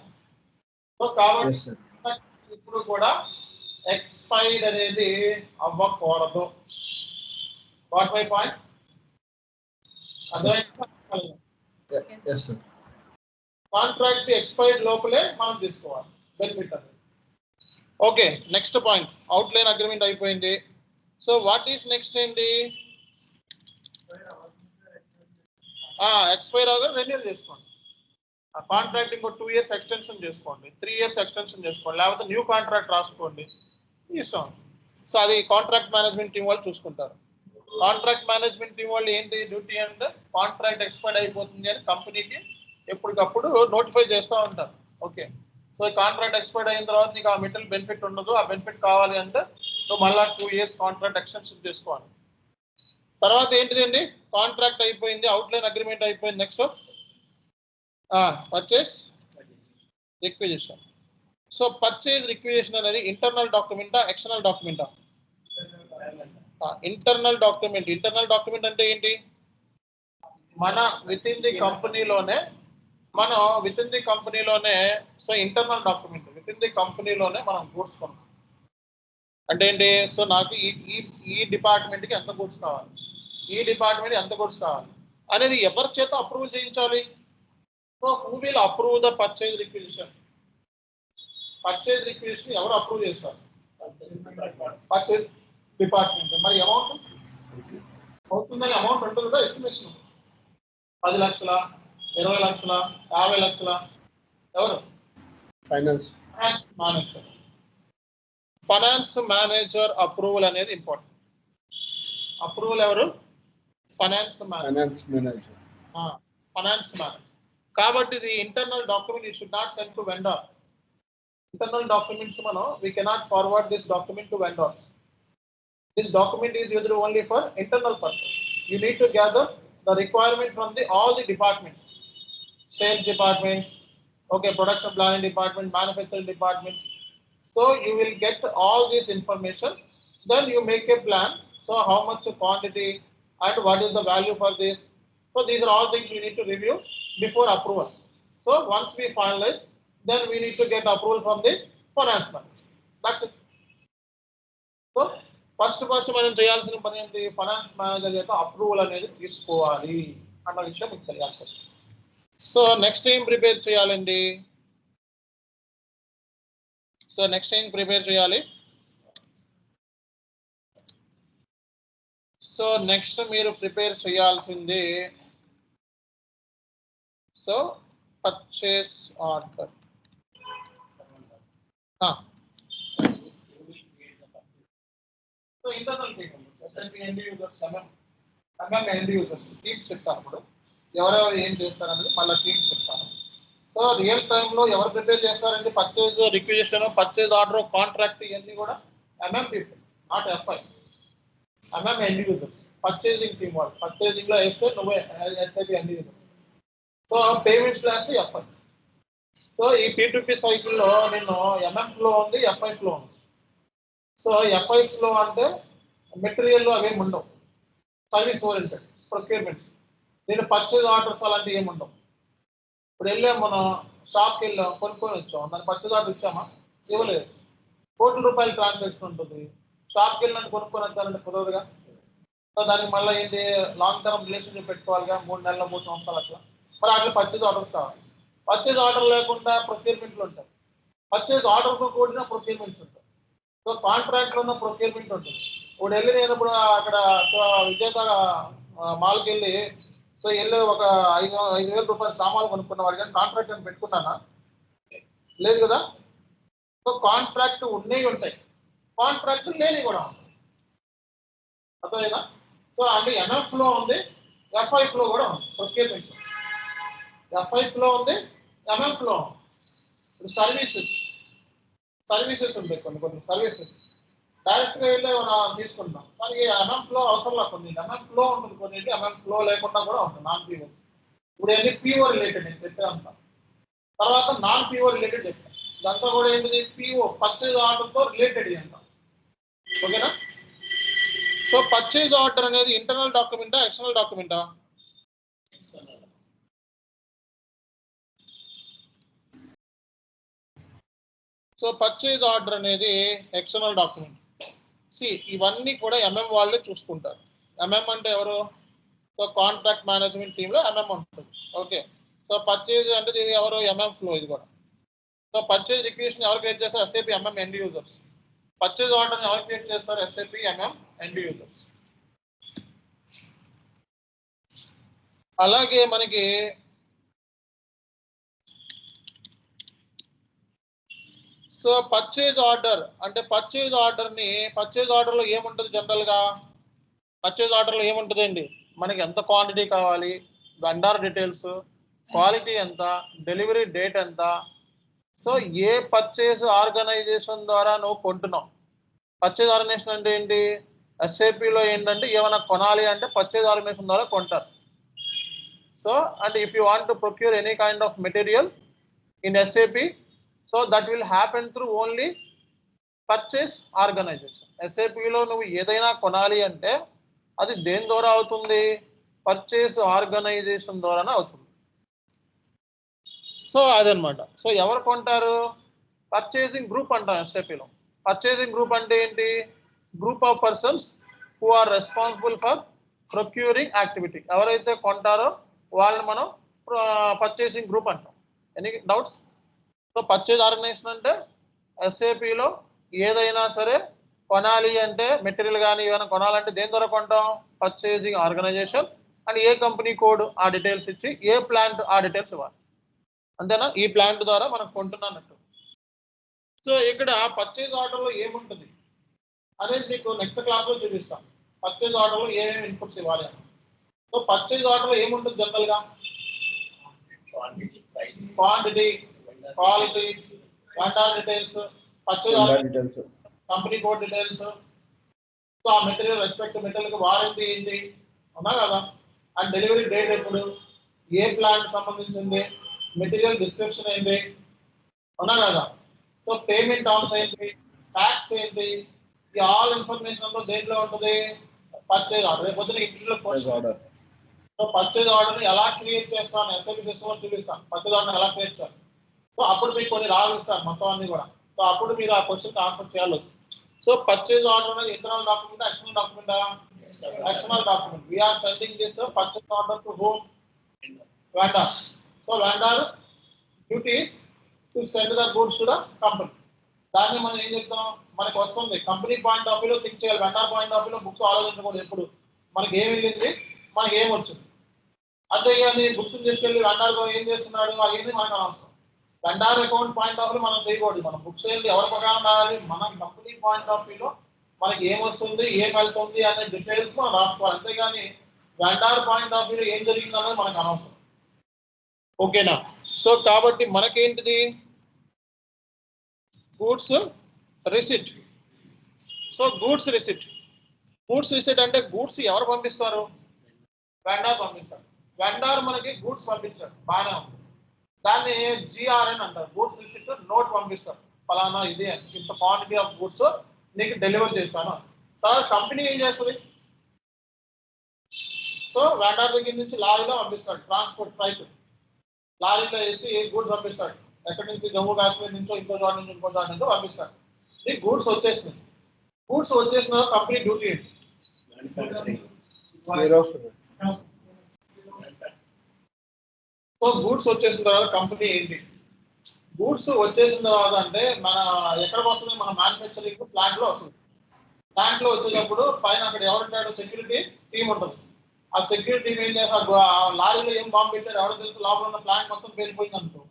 సో కాబట్టి ఇప్పుడు కూడా ఎక్స్పైర్డ్ అనేది అవ్వకూడదు. వాట్ మై పాయింట్, అర్థమైందా. కాంట్రాక్ట్ ఎక్స్పైర్డ్ లోపలే మనం తీసుకోవాలి బెనిఫిట్ అనేది. Okay, next point, outline agreement అయిపోయింది. సో వాట్ ఈస్ నెక్స్ట్ ఏంటి, ఎక్స్పైర్ అవగా రెన్యూల్ చేసుకోండి. ఆ కాంట్రాక్ట్ ఇంకో 2 years ఎక్స్టెన్షన్ చేసుకోండి, 3 years ఎక్స్టెన్షన్ చేసుకోండి, లేకపోతే న్యూ కాంట్రాక్ట్ రాసుకోండి, ఇష్టం. సో అది కాంట్రాక్ట్ మేనేజ్మెంట్ టీం వాళ్ళు చూసుకుంటారు. కాంట్రాక్ట్ మేనేజ్మెంట్ టీం వాళ్ళు ఏంటి డ్యూటీ అంటే కాంట్రాక్ట్ ఎక్స్పైర్ అయిపోతుంది అని కంపెనీకి ఎప్పటికప్పుడు నోటిఫై చేస్తూ ఉంటారు. ఓకే, సో కాంట్రాక్ట్ ఎక్స్పైర్ అయిన తర్వాత నీకు ఆ మెటీరియల్ బెనిఫిట్ ఉండదు, ఆ బెనిఫిట్ కావాలి అంటే నువ్వు మళ్ళీ 2 years కాంట్రాక్ట్ ఎక్స్టెన్షన్ చేసుకోవాలి. తర్వాత ఏంటిదండి, కాంట్రాక్ట్ అయిపోయింది, అవుట్లైన్ అగ్రిమెంట్ అయిపోయింది. Next purchase requisition. So purchase requisition అనేది ఇంటర్నల్ డాక్యుమెంటా ఎక్స్టర్నల్ డాక్యుమెంటా, ఇంటర్నల్ డాక్యుమెంట్. ఇంటర్నల్ డాక్యుమెంట్ అంటే ఏంటి, మన విత్ ఇన్ ది కంపెనీలోనే so internal document within the కంపెనీలోనే మనం గూడ్స్ కొన్నాం అంటే ఏంటి, సో నాకు ఈ డిపార్ట్మెంట్కి ఎంత గూడ్స్ కావాలి, ఈ డిపార్ట్మెంట్ ఎంత గూడ్స్ కావాలి అనేది ఎవరి చేత అప్రూవల్ చేయించాలి. So who will approve the purchase requisition. Purchase requisition ఎవరు అప్రూవ్ చేస్తారు, పర్చేజ్ డిపార్ట్మెంట్. మరి అమౌంట్ అవుతుందని అమౌంట్ ఉంటుందా, ఎస్టిమేషన్ 10 లక్షల, 20 లక్షల, 50 లక్షల, ఎవరు, finance manager. Finance manager approval అనేది ఇంపార్టెంట్. అప్రూవల్ ఎవరు, ఫైనాన్స్ మేనేజర్. కాబట్టి ఇది internal document, you should not send to vendor. internal documents we cannot forward this document to vendors. This document is used only for internal purpose. You need to gather the requirement from all the departments, sales department, okay, production planning department, manufacturing department. So you will get all this information, then you make a plan. So how much quantity and what is the value for this. So these are all things you need to review before approval. So once we finalize, then we need to get approval from the finance manager. That's it. So first మనం చేయాల్సిన పని ఏంటి, finance manager యొక్క approval అనేది తీసుకోవాలి అన్న విషయం మీకు తెలియాలి. సో నెక్స్ట్ ఏం ప్రిపేర్ చేయాలండి, సో నెక్స్ట్ ఏం ప్రిపేర్ చేయాలి, సో నెక్స్ట్ మీరు ప్రిపేర్ చేయాల్సింది so purchase order. So internal team SAP end users end users teams చెప్తాను. ఇప్పుడు ఎవరెవరు ఏం చేస్తారనేది మళ్ళీ టీమ్స్ చెప్తాను. సో రియల్ టైంలో ఎవరు ప్రిపేర్ చేస్తారంటే purchase requisition, purchase order, contract ఇవన్నీ కూడా people, not FI. End users, purchasing team వాళ్ళు. పర్చేజింగ్ లో వేస్తే నువ్వే SAP end user. So payments last FI. So ఈ P2P సైకిల్లో నేను లో ఉంది, FIలో ఉంది. సో FIలో అంటే మెటీరియల్ అవేమి ఉండవు, సర్వీస్ ఓరియంటెడ్ ప్రొక్యూర్మెంట్. నేను పర్చేజ్ ఆర్డర్స్ అలాంటివి ఏమి ఉండవు. ఇప్పుడు వెళ్ళాం మనం షాప్కి వెళ్ళాం, కొనుక్కొని వచ్చాం, దాన్ని పర్చేజ్ ఆర్డర్ ఇచ్చామా, ఇవ్వలేదు. కోట్ల రూపాయల ట్రాన్సాక్షన్ ఉంటుంది. షాప్కి వెళ్ళినట్టు కొనుక్కొని వచ్చారంటే కుదరదుగా. సో దానికి మళ్ళీ ఏంటి, లాంగ్ టర్మ్ రిలేషన్షిప్ పెట్టుకోవాలిగా, 3 నెలలు 3 సంవత్సరాలు అట్లా. మరి అట్లా పర్చేజ్ ఆర్డర్స్ కావాలి. పర్చేజ్ ఆర్డర్ లేకుండా ప్రొక్యూర్మెంట్లు ఉంటాయి, పర్చేజ్ ఆర్డర్తో కూడిన ప్రొక్యూర్మెంట్స్ ఉంటాయి. సో కాంట్రాక్ట్లో ఉన్న ప్రొక్యూర్మెంట్ ఉంటుంది. ఇప్పుడు వెళ్ళి నేను ఇప్పుడు అక్కడ సో విజేత మాల్కి వెళ్ళి ఒక 5,000 రూపాయల సామాన్లు కొనుక్కున్న వాడు, కానీ కాంట్రాక్ట్ అని పెట్టుకున్నానా, లేదు కదా. సో కాంట్రాక్ట్ ఉన్నవి ఉంటాయి, కాంట్రాక్ట్ లేని కూడా ఉంటాయి, అర్థమైందా. సో అంటే MFలో ఉంది, FIలో కూడా ఉంది. ప్రొక్యూర్మెంట్ FIలో ఉంది, MFలో ఉంది. ఇప్పుడు సర్వీసెస్ ఉంటాయి, కొన్ని సర్వీసెస్ డైరెక్ట్గా వెళ్ళి మనం తీసుకుంటాం. మనకి MFలో అవసరం లేకుండా MFలో ఉంటుంది, కొన్ని MFలో లేకుండా కూడా ఉంటుంది, నాన్ PO. ఇప్పుడు అన్ని PO రిలేటెడ్ నేను చెప్పేదంతా. తర్వాత నాన్ PO రిలేటెడ్ చెప్తాను. ఇదంతా కూడా ఏంటిది, PO పర్చేజ్ ఆర్డర్తో రిలేటెడ్ అంతా. ఓకేనా. సో పర్చేజ్ ఆర్డర్ అనేది ఇంటర్నల్ డాక్యుమెంటా, ఎక్స్టర్నల్ డాక్యుమెంటా? సో పర్చేజ్ ఆర్డర్ అనేది ఎక్స్టర్నల్ డాక్యుమెంట్. ఇవన్నీ కూడా వాళ్ళే చూసుకుంటారు. అంటే ఎవరు, సో కాంట్రాక్ట్ మేనేజ్మెంట్ టీంలో ఉంటుంది. ఓకే. సో పర్చేజ్ అంటే ఇది ఎవరు, ఫ్లో ఇది కూడా. సో పర్చేజ్ రిక్విజిషన్ ఎవరు క్రియేట్ చేస్తారు, SAP end users. Purchase order ఎవరు క్రియేట్ చేస్తారు, SAP ఎండ్ యూజర్స్. అలాగే మనకి సో పర్చేజ్ ఆర్డర్ అంటే పర్చేజ్ ఆర్డర్లో ఏముంటుంది జనరల్గా, పర్చేజ్ ఆర్డర్లో ఏముంటుందండి, మనకి ఎంత క్వాంటిటీ కావాలి, వెండర్ డీటెయిల్స్, క్వాలిటీ ఎంత, డెలివరీ డేట్ ఎంత. సో ఏ పర్చేజ్ ఆర్గనైజేషన్ ద్వారా నువ్వు కొంటున్నావు. పర్చేజ్ ఆర్గనైజేషన్ అంటే ఏంటి, SAPలో ఏంటంటే ఏమైనా కొనాలి అంటే పర్చేజ్ ఆర్గనైజేషన్ ద్వారా కొంటారు. సో అంటే if you want to procure any kind of material in SAP, so that will happen through only purchase organization. SAPలో నువ్వు ఏదైనా కొనాలి అంటే అది దేని ద్వారా అవుతుంది, పర్చేస్ ఆర్గనైజేషన్ ద్వారానే అవుతుంది. సో అదనమాట. సో ఎవరు కొంటారు, పర్చేసింగ్ గ్రూప్ అంటాం SAPలో. పర్చేసింగ్ గ్రూప్ అంటే ఏంటి, group of persons who are responsible for procuring activity. ఎవరైతే కొంటారో వాళ్ళని మనం పర్చేసింగ్ గ్రూప్ అంటాం. Any doubts? So purchase organization అంటే SAPలో ఏదైనా సరే కొనాలి అంటే మెటీరియల్ కానీ ఏమైనా కొనాలంటే దేని ద్వారా కొంటాం, పర్చేజింగ్ ఆర్గనైజేషన్. అండ్ ఏ కంపెనీ కోడ్ ఆ డీటెయిల్స్ ఇచ్చి ఏ ప్లాంట్ ఆ డీటెయిల్స్ ఇవ్వాలి, అంతేనా. ఈ ప్లాంట్ ద్వారా మనం కొంటున్నట్టు. సో ఇక్కడ పర్చేజ్ ఆర్డర్లో ఏముంటుంది అనేది మీకు నెక్స్ట్ క్లాస్లో చూపిస్తాం. పర్చేజ్ ఆర్డర్లో ఏమేమి ఇన్పుట్స్ ఇవ్వాలి అని. సో పర్చేజ్ ఆర్డర్లో ఏముంటుంది జనరల్గా, quantity, quality, vendor details, purchase details, company code details. So ఆ మెటీరియల్ రెస్పెక్ట్ మెటీరియల్కి వారంటీ ఏంటి ఉన్నా కదా, అండ్ డెలివరీ డేట్ ఎప్పుడు, ఏ ప్లాంట్ సంబంధించింది, మెటీరియల్ డిస్క్రిప్షన్ ఏంటి ఉన్నా కదా. సో పేమెంట్ టర్మ్స్ ఏంటి, ట్యాక్స్ ఏంటి, ఈ ఆల్ ఇన్ఫర్మేషన్ అంతా దేంట్లో ఉంటుంది, పర్చేజ్ ఆర్డర్. రేపు పొద్దున ఇంట్లో సో పర్చేజ్ ఆర్డర్ని ఎలా క్రియేట్ చేస్తాను ఎస్ఐపి సిస్టంలో చూపిస్తాను. పర్చేజ్ ఆర్డర్ ఎలా క్రియేట్ చేస్తాను. సో అప్పుడు మీకు కొన్ని రావిస్తాను మొత్తం అన్ని కూడా. సో అప్పుడు మీరు ఆ క్వశ్చన్ ఆన్సర్ చేయాలి. సో పర్చేజ్ ఆర్డర్ అనేది internal document, external document. External document. We are sending this purchase order to whom? Vendor. So vendor duty is to send the goods to the company. దాన్ని మనం ఏం చెప్తాం, మనకు వస్తుంది company point of వ్యూలో think చేయాలి. Vendor point of వ్యూలో books ఆలోచించకూడదు ఎప్పుడు. మనకి ఏం వెళ్ళింది, మనకి ఏం వచ్చింది. అంతేగాని బుక్స్ తీసుకెళ్ళి వెండర్ ఏం చేస్తున్నాడు అవన్నీ మనకు అనవసరం. Vendor account point of view మనం చేయకూడదు. మనం బుక్స్ ఏంటి ఎవరి ప్రకారం రాయాలి, మన కంపెనీ పాయింట్ ఆఫ్ వ్యూలో మనకి ఏం వస్తుంది, ఏం వెళ్తుంది అనే డీటెయిల్స్ మనం రాసుకోవాలి. అంతేగాని వెండర్ పాయింట్ ఆఫ్ వ్యూలో ఏం జరిగిందన్నది మనకు అనవసరం. ఓకేనా? సో కాబట్టి మనకేంటిది goods receipt. So goods receipt అంటే గూడ్స్ ఎవరు పంపిస్తారు? వెండర్ పంపిస్తారు. వెండర్ మనకి గూడ్స్ పంపించారు, బాగానే ఉంది. దాన్ని జిఆర్ఎన్ అంటారు. గూడ్స్ రిసిట్ నోట్ పంపిస్తారు, ఫలానా ఇది ఇంత క్వాంటిటీ ఆఫ్ గూడ్స్ నీకు డెలివర్ చేస్తాను. తర్వాత కంపెనీ ఏం చేస్తుంది, సో వెండర్ దగ్గర నుంచి లారీలో పంపిస్తాడు. ట్రాన్స్పోర్ట్ ఫ్లైట్ లారీలో వేసి గూడ్స్ పంపిస్తాడు. ఎక్కడి నుంచి జమ్మూ కాశ్మీర్ నుంచో ఇంకో చోట నుంచి ఇంకో చోట నుంచో పంపిస్తాడు. ఈ గూడ్స్ వచ్చేసింది. గూడ్స్ వచ్చేసిన కంపెనీ డ్యూటీ ఏంటి? సో గూడ్స్ వచ్చేసిన తర్వాత కంపెనీ ఏంటి? గూడ్స్ వచ్చేసిన తర్వాత అంటే మన ఎక్కడికి వస్తుంది, మన మ్యానుఫ్యాక్చరింగ్ ప్లాంట్ లో వస్తుంది. ప్లాంట్ లో వచ్చేటప్పుడు పైన అక్కడ ఎవరుంటాడు, సెక్యూరిటీ టీమ్ ఉంటుంది. ఆ సెక్యూరిటీ టీమ్ ఏం చేస్తారు, లారీలో ఏం బాంబు పెట్టారు ఎవరు తెలుసు, లోపల ఉన్న ప్లాంట్ మొత్తం పేలిపోయింది అనుకో.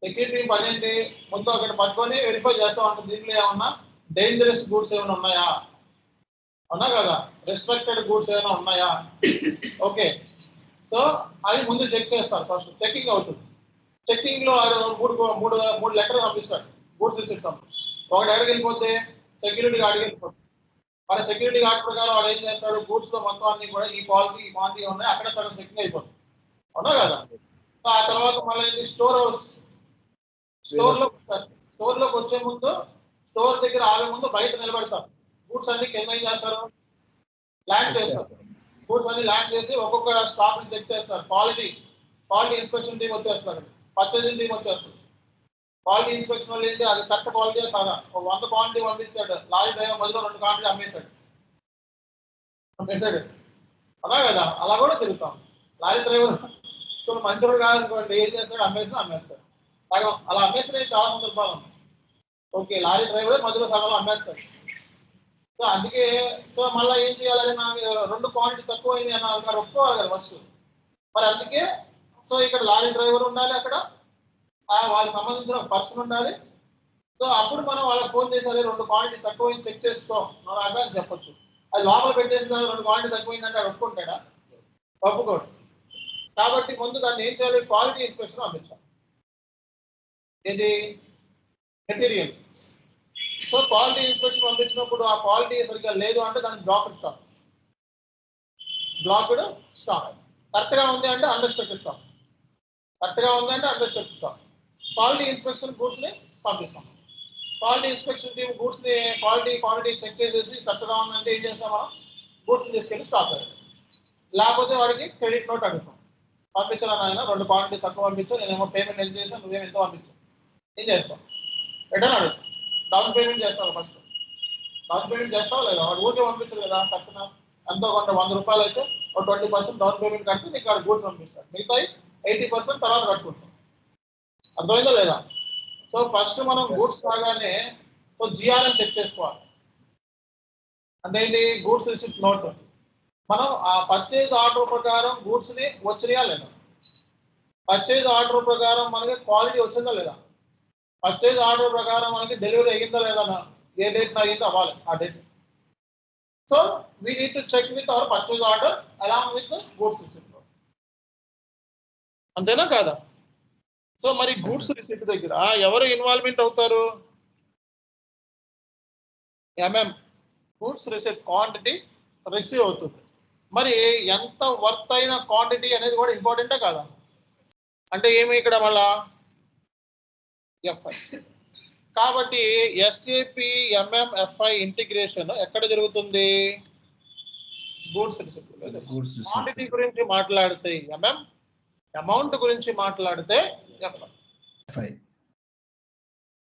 సెక్యూరిటీ టీమ్ పని ఏంటి, ముందు అక్కడ పట్టుకొని వెరిఫై చేస్తా ఉంటుంది. దీంట్లో ఏమన్నా డేంజరస్ గూడ్స్ ఏమైనా ఉన్నాయా, అవునా కదా, రెస్ట్రిక్టెడ్ గూడ్స్ ఏమైనా ఉన్నాయా. ఓకే, సో అవి ముందు చెక్ చేస్తారు. ఫస్ట్ చెకింగ్ అవుతుంది. చెకింగ్ లో మూడు లెటర్ పంపిస్తాడు గూడ్స్ రిసిప్ట్. ఒకటి ఎక్కడికి వెళ్ళిపోతే సెక్యూరిటీ గార్డ్కి వెళ్ళిపోతుంది. మన సెక్యూరిటీ గార్డ్ ప్రకారం వాడు ఏం చేస్తాడు, గూడ్స్ లో మొత్తం అన్ని కూడా ఈ క్వాంటిటీ ఉన్నాయి, అక్కడ సగం చెకింగ్ అయిపోతుంది, అవునా కదా. సో ఆ తర్వాత మళ్ళీ స్టోర్ హౌస్, స్టోర్ లోకి వచ్చే ముందు స్టోర్ దగ్గర ఆగే ముందు బయట నిలబెడతారు. గూడ్స్ అన్ని కింద ఏం చేస్తారు, ల్యాండ్ చేస్తారు. గూడ్స్ అన్ని ల్యాండ్ చేసి ఒక్కొక్క స్టాక్ ని చెక్ చేస్తారు. క్వాలిటీ ఇన్స్పెక్షన్ టీమ్ వచ్చేస్తారు, పర్చేసింగ్ టీమ్ వచ్చేస్తారు. క్వాలిటీ ఇన్స్పెక్షన్ వల్ల ఏంటి, అది కరెక్ట్ క్వాలిటీ కాదా. 100 క్వాంటిటీ పంపించాడు, లారీ డ్రైవర్ మధ్యలో 2 క్వాంటిటీ అమ్మేశాడు, అలా కదా. అలా కూడా తిరుగుతాం. లారీ డ్రైవర్ సో మంచివాడు కాదనుకోండి, ఏం చేస్తాడు, అమ్మేస్తాడు. అలా అమ్మేసిన చాలా సందర్భాలు ఉన్నాయి. ఓకే, లారీ డ్రైవర్ మధ్యలో సగంలో అమ్మేస్తాడు. సో అందుకే సో మళ్ళీ ఏం చేయాలంటే నాకు 2 క్వాంటిటీ తక్కువ అయింది అని అక్కడ ఒప్పుకోవాలి కదా ఫస్ట్. మరి అందుకే సో ఇక్కడ లారీ డ్రైవర్ ఉండాలి, అక్కడ వాళ్ళకి సంబంధించిన పర్సన్ ఉండాలి. సో అప్పుడు మనం వాళ్ళకి ఫోన్ చేసి 2 క్వాంటిటీ తక్కువైంది చెక్ చేసుకో మనం అలా అని చెప్పొచ్చు. అది లోపల పెట్టేసిన 2 క్వాంటిటీ తక్కువైందంటే అది ఒప్పుకుంటాడా? ఒప్పుకోడు. కాబట్టి ముందు దాన్ని ఏం చేయాలి, క్వాలిటీ ఇన్స్పెక్షన్ పంపించాలి. ఇది మెటీరియల్స్. సో క్వాలిటీ ఇన్స్పెక్షన్ పంపించినప్పుడు ఆ క్వాలిటీ సరిగ్గా లేదు అంటే దానికి బ్లాక్డ్ స్టాక్ కరెక్ట్గా ఉంది అంటే unrestricted stock, quality inspection goods ని పంపిస్తాం. క్వాలిటీ ఇన్స్పెక్షన్ టీమ్ గూడ్స్ ని క్వాలిటీ చెక్ చేసేసి కరెక్ట్గా ఉందంటే ఏం చేస్తాం, మనం గూడ్స్ తీసుకెళ్ళి స్టాక్ అయ్యాలి. లేకపోతే వాడికి క్రెడిట్ నోట్ అడుగుతాం. పంపించాలని ఆయన 2 క్వాంటిటీ తక్కువ పంపించు, నేనేమో పేమెంట్ ఎంత చేసాను, నువ్వేమో ఎంత పంపించు, ఏం చేస్తాం, రిటర్న్ అడుగుతాం. డౌన్ పేమెంట్ చేస్తావు, ఫస్ట్ డౌన్ పేమెంట్ చేస్తావా లేదా, వాడు ఊరికే పంపించదు కదా. కట్టిన ఎంతో కొంత 100 రూపాయలు అయితే ఒక 20% డౌన్ పేమెంట్ కడితే నీకు వాడు గూడ్స్ పంపిస్తాడు. మిగతా 80% తర్వాత కట్టుకుంటాం. అర్థమైందా లేదా? సో ఫస్ట్ మనం గూడ్స్ రాగానే సో జిఆర్ఎన్ చెక్ చేసుకోవాలి. అంటే ఏంటి, గూడ్స్ రిసిప్ట్ నోట్. మనం ఆ పర్చేజ్ ఆర్డర్ ప్రకారం గూడ్స్ ని వచ్చినాయా లేదా, పర్చేజ్ ఆర్డర్ ప్రకారం మనకి క్వాలిటీ వచ్చిందా లేదా, పర్చేజ్ ఆర్డర్ ప్రకారం మనకి డెలివరీ అయ్యిందా లేదా, ఏ డేట్ అయ్యిందో అవ్వాలి ఆ date. So we need to check with our purchase order along with goods receipt. అంతేనా కాదా? సో మరి గూడ్స్ రిసిప్ట్ దగ్గర ఎవరు ఇన్వాల్వ్మెంట్ అవుతారు, గూడ్స్ రిసిప్ట్ క్వాంటిటీ రిసీవ్ అవుతుంది. మరి ఎంత వర్త్ అయిన క్వాంటిటీ అనేది కూడా ఇంపార్టెంటే కాదా. అంటే ఏమి ఇక్కడ మళ్ళా ఎఫ్ఐ. కాబట్టి SAP MMFI ఇంటిగ్రేషన్ ఎక్కడ జరుగుతుంది, goods receipt. Goods receipt. Quantity గురించి మాట్లాడితే ఎంఎం, అమౌంట్ గురించి మాట్లాడితే ఎఫ్ఐ. FI.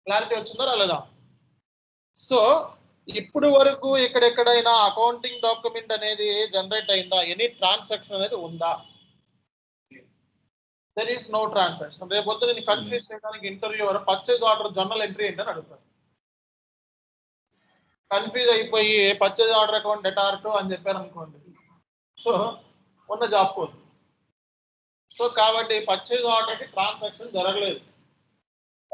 క్లారిటీ వచ్చిందా రాలేదా? సో ఇప్పుడు వరకు ఎక్కడెక్కడైనా అకౌంటింగ్ డాక్యుమెంట్ అనేది జనరేట్ అయిందా? ఎనీ ట్రాన్సాక్షన్ అనేది ఉందా? There is no transaction. రేపొద్దు నేను కన్ఫ్యూజ్ చేయడానికి interviewer purchase order journal entry ఏంటని అడుగుతాను. కన్ఫ్యూజ్ అయిపోయి purchase order account debtor to అని చెప్పారు అనుకోండి, సో ఉన్న జాబ్ పోదు. సో కాబట్టి పర్చేజ్ ఆర్డర్కి ట్రాన్సాక్షన్ జరగలేదు,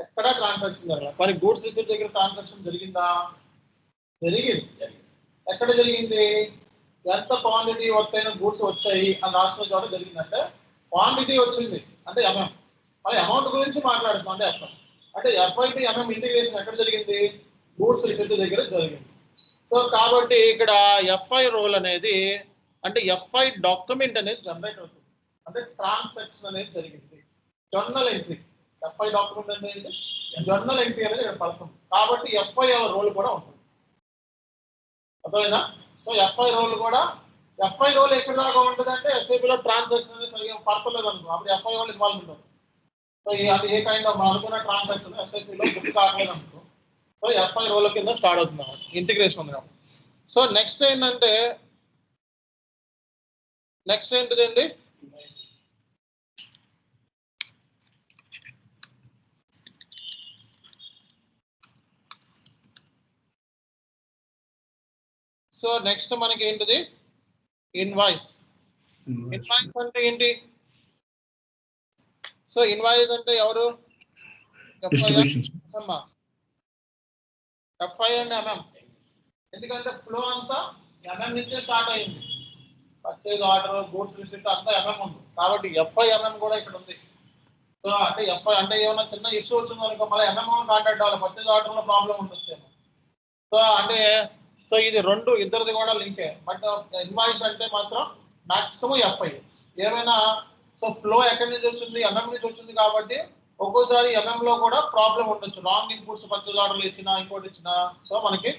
ఎక్కడా ట్రాన్సాక్షన్ జరగలేదు. మరి గూడ్స్ రిసిప్ట్ దగ్గర ట్రాన్సాక్షన్ జరిగిందా? జరిగింది. ఎక్కడ జరిగింది? ఎంత క్వాంటిటీ వర్తైన గూడ్స్ వచ్చాయి అని రాసిన చోట జరిగిందంటే క్వాంటిటీ వచ్చింది అంటే ఎంఎం. మరి అమౌంట్ గురించి మాట్లాడుతున్నాం అంటే ఎఫ్ఐ. అంటే ఎఫ్ఐ టు ఎంఎం ఇంటిగ్రేషన్ ఎక్కడ జరిగింది? గూడ్స్ రిసిప్ట్ దగ్గర జరిగింది. సో కాబట్టి ఇక్కడ ఎఫ్ఐ రోల్ అనేది అంటే ఎఫ్ఐ డాక్యుమెంట్ అనేది జనరేట్ అవుతుంది, అంటే ట్రాన్సాక్షన్ అనేది జరిగింది. జర్నల్ ఎంట్రీ ఎఫ్ఐ డాక్యుమెంట్ అనేది జర్నల్ ఎంట్రీ అనేది ఇక్కడ పడుతుంది. కాబట్టి ఎఫ్ఐ రోల్ కూడా ఉంటుంది, అర్థమైందా? సో ఎఫ్ఐ రోల్ కూడా, ఎఫ్ఐ రోల్ ఎక్కడ దాకా ఉంటుంది అంటే ఎస్ఐపిలో ట్రాన్సాక్షన్ అనేది సరిగ్గా పడతలేదు అనుకో, అప్పుడు ఎఫ్ఐ రోల్ ఇన్వాల్వ్ ఉంటుంది. సో అది ఏ కైండ్ ఆఫ్ అనుకున్న ట్రాన్సాక్షన్ ఎస్ఐపిలో గుర్తు కావట్లేదు అనుకో, సో ఎఫ్ఐ రోల్ కింద స్టార్ట్ అవుతుంది, ఇంటిగ్రేషన్ ఉంది కాబట్టి. సో నెక్స్ట్ ఏంటంటే నెక్స్ట్ ఏంటిదండి? సో నెక్స్ట్ మనకి ఏంటిది? ఇన్వాయిస్. ఇన్వాయిస్ అంటే ఏంటి? సో ఇన్వాయిస్ అంటే ఎవరు? FI and MM. ఎందుకంటే ఫ్లో అంతా ఎంఎం నుంచే స్టార్ట్ అయింది. పర్చేజ్ ఆర్డర్, గూడ్స్ రిసిప్ట్ అంతా ఎంఎం ఉంది, కాబట్టి ఎఫ్ఐ ఎంఎం కూడా ఇక్కడ ఉంది. సో అంటే ఎఫ్ఐ అంటే ఏమైనా చిన్న ఇష్యూ వచ్చింది అనుకో మళ్ళీ ఎంఎం కాంటాక్ట్ అవ్వాలి, పర్చేజ్ ఆర్డర్లో ప్రాబ్లం ఉండొచ్చు. సో అంటే సో ఇది రెండు ఇద్దరిది కూడా లింకే. బట్ ఇన్వాయిస్ అంటే మాత్రం మాక్సిమం ఎఫ్ఐ ఏమైనా. సో ఫ్లో ఎక్కడి నుంచి వచ్చింది? ఎంఎం నుంచి వచ్చింది కాబట్టి ఒక్కోసారి ఎంఎంలో కూడా ప్రాబ్లం ఉండొచ్చు. రాంగ్ ఇన్పుట్స్ పర్చేజ్ ఆర్డర్లు ఇచ్చినా ఇంకోటి ఇచ్చినా సో మనకి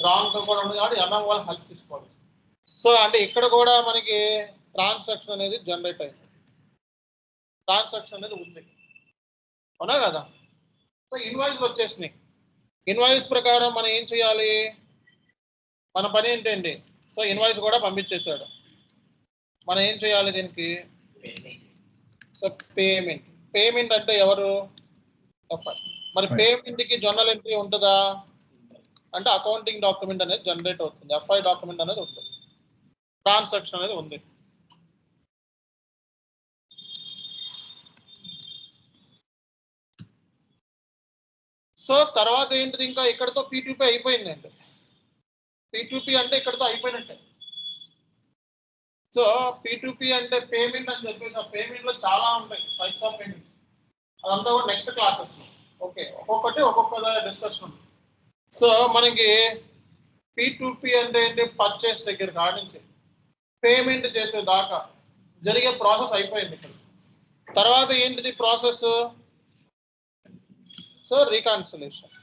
రాంగ్ కూడా ఉంది కాబట్టి ఎంఎం వాళ్ళు హెల్ప్ తీసుకోవాలి. సో అంటే ఇక్కడ కూడా మనకి ట్రాన్సాక్షన్ అనేది జనరేట్ అయింది, ట్రాన్సాక్షన్ అనేది ఉంది, అవునా కదా? సో ఇన్వాయిస్లు వచ్చేసినాయి. ఇన్వాయిస్ ప్రకారం మనం ఏం చేయాలి? మన పని ఏంటండి? సో ఇన్వాయిస్ కూడా పంపించేశాడు, మనం ఏం చేయాలి దీనికి? So payment. పేమెంట్ అంటే ఎవరు? ఎఫ్ఐ. మరి పేమెంట్కి జర్నల్ ఎంట్రీ ఉంటుందా అంటే అకౌంటింగ్ డాక్యుమెంట్ అనేది జనరేట్ అవుతుంది, ఎఫ్ఐ డాక్యుమెంట్ అనేది ఉంటుంది, ట్రాన్సాక్షన్ అనేది ఉంది. సో తర్వాత ఏంటిది? ఇంకా ఇక్కడతో P2P అయిపోయిందండి. P2P అంటే ఇక్కడతో అయిపోయినట్టే. సో P2P అంటే పేమెంట్ అని చెప్పేసి ఆ పేమెంట్లో చాలా ఉంటాయి, టైప్స్ ఆఫ్ పేమెంట్. అదంతా కూడా నెక్స్ట్ క్లాసెస్. ఓకే, ఒక్కొక్కటి ఒక్కొక్క డిస్కషన్ ఉంది. సో మనకి P2P అంటే ఏంటి? పర్చేస్ దగ్గర కాడి నుంచి పేమెంట్ చేసేదాకా జరిగే ప్రాసెస్ అయిపోయింది ఇక్కడ. తర్వాత ఏంటిది process? So reconciliation.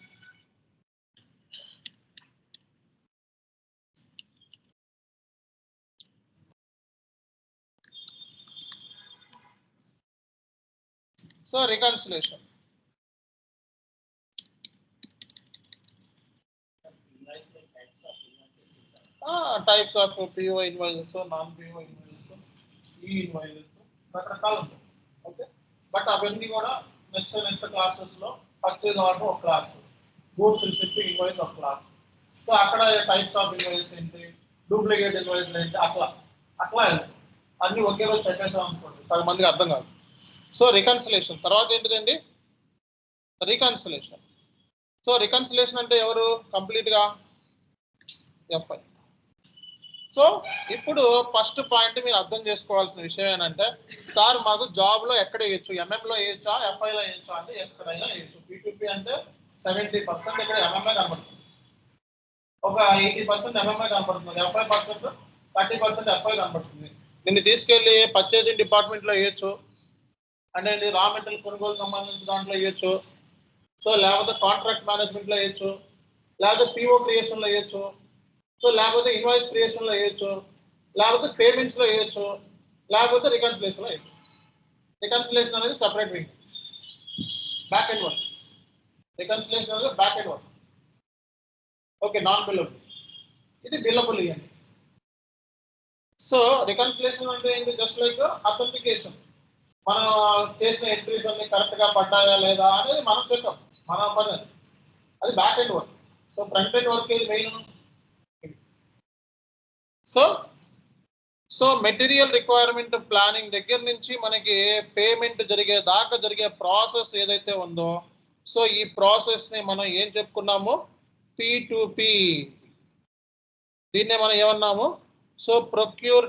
So reconciliation types of PO invoices, non PO invoices, e invoices రకరకాలు ఉంటాయి. ఓకే, బట్ అవన్నీ కూడా నెక్స్ట్ క్లాసెస్లో పర్చేజ్ ఆర్డర్ ఒక క్లాస్, గూడ్స్ రిసిప్ట్ ఇన్వాయిస్ ఒక క్లాస్. సో అక్కడ టైప్స్ ఆఫ్ ఇన్వాయిస్ ఏంటి, డూప్లికేట్ ఇన్వాయిస్ ఏంటి, అట్లా అన్ని ఒకే రోజు చెప్పేసాం అనుకోండి, చాలా మందికి అర్థం కాదు. సో రికన్సిలేషన్ తర్వాత ఏంటిదండి? రీకన్సిలేషన్. సో రికన్సిలేషన్ అంటే ఎవరు? కంప్లీట్గా ఎఫ్ఐ. సో ఇప్పుడు ఫస్ట్ పాయింట్ మీరు అర్థం చేసుకోవాల్సిన విషయం ఏంటంటే, సార్ మాకు జాబ్లో ఎక్కడ వేయచ్చు? ఎంఎంలో వేయచ్చా, ఎఫ్ఐలో వేయచ్చా అంటే ఎక్కడైనా వేయచ్చు. P2P అంటే 70% ఇక్కడ ఎంఎంఏ కనపడుతుంది, ఒక 80% ఎంఎంఏ కనపడుతుంది, 50% 30% ఎఫ్ఐ కనపడుతుంది. నిన్ను తీసుకెళ్ళి పర్చేసింగ్ డిపార్ట్మెంట్లో వేయచ్చు, అంటే రా మెటీరియల్ కొనుగోలు సంబంధించిన దాంట్లో వేయచ్చు. సో లేకపోతే కాంట్రాక్ట్ మేనేజ్మెంట్లో వేయచ్చు, లేకపోతే పిఓ క్రియేషన్లో వేయచ్చు, సో లేకపోతే ఇన్వాయిస్ క్రియేషన్లో వేయచ్చు, లేకపోతే పేమెంట్స్లో వేయచ్చు, లేకపోతే రికన్సిలేషన్లో వేయచ్చు. రికన్సిలేషన్ అనేది separate wing, back end work. Reconciliation అనేది back end work. Okay, non billable. ఇది బిల్లబుల్ ఇవ్వండి. సో రికన్సిలేషన్ అంటే ఏంటి? Just like authentication. మనం చేసిన ఎంట్రీస్ అన్ని కరెక్ట్గా పడ్డాయా లేదా అనేది మనం చెప్తాం, మన పని అది. అది back end work. So front end work ఇది main. So material requirement planning దగ్గర నుంచి మనకి పేమెంట్ జరిగే దాకా జరిగే ప్రాసెస్ ఏదైతే ఉందో, సో ఈ ప్రాసెస్ని మనం ఏం చెప్పుకున్నాము? P2P. దీన్నే మనం ఏమన్నాము? సో ప్రొక్యూర్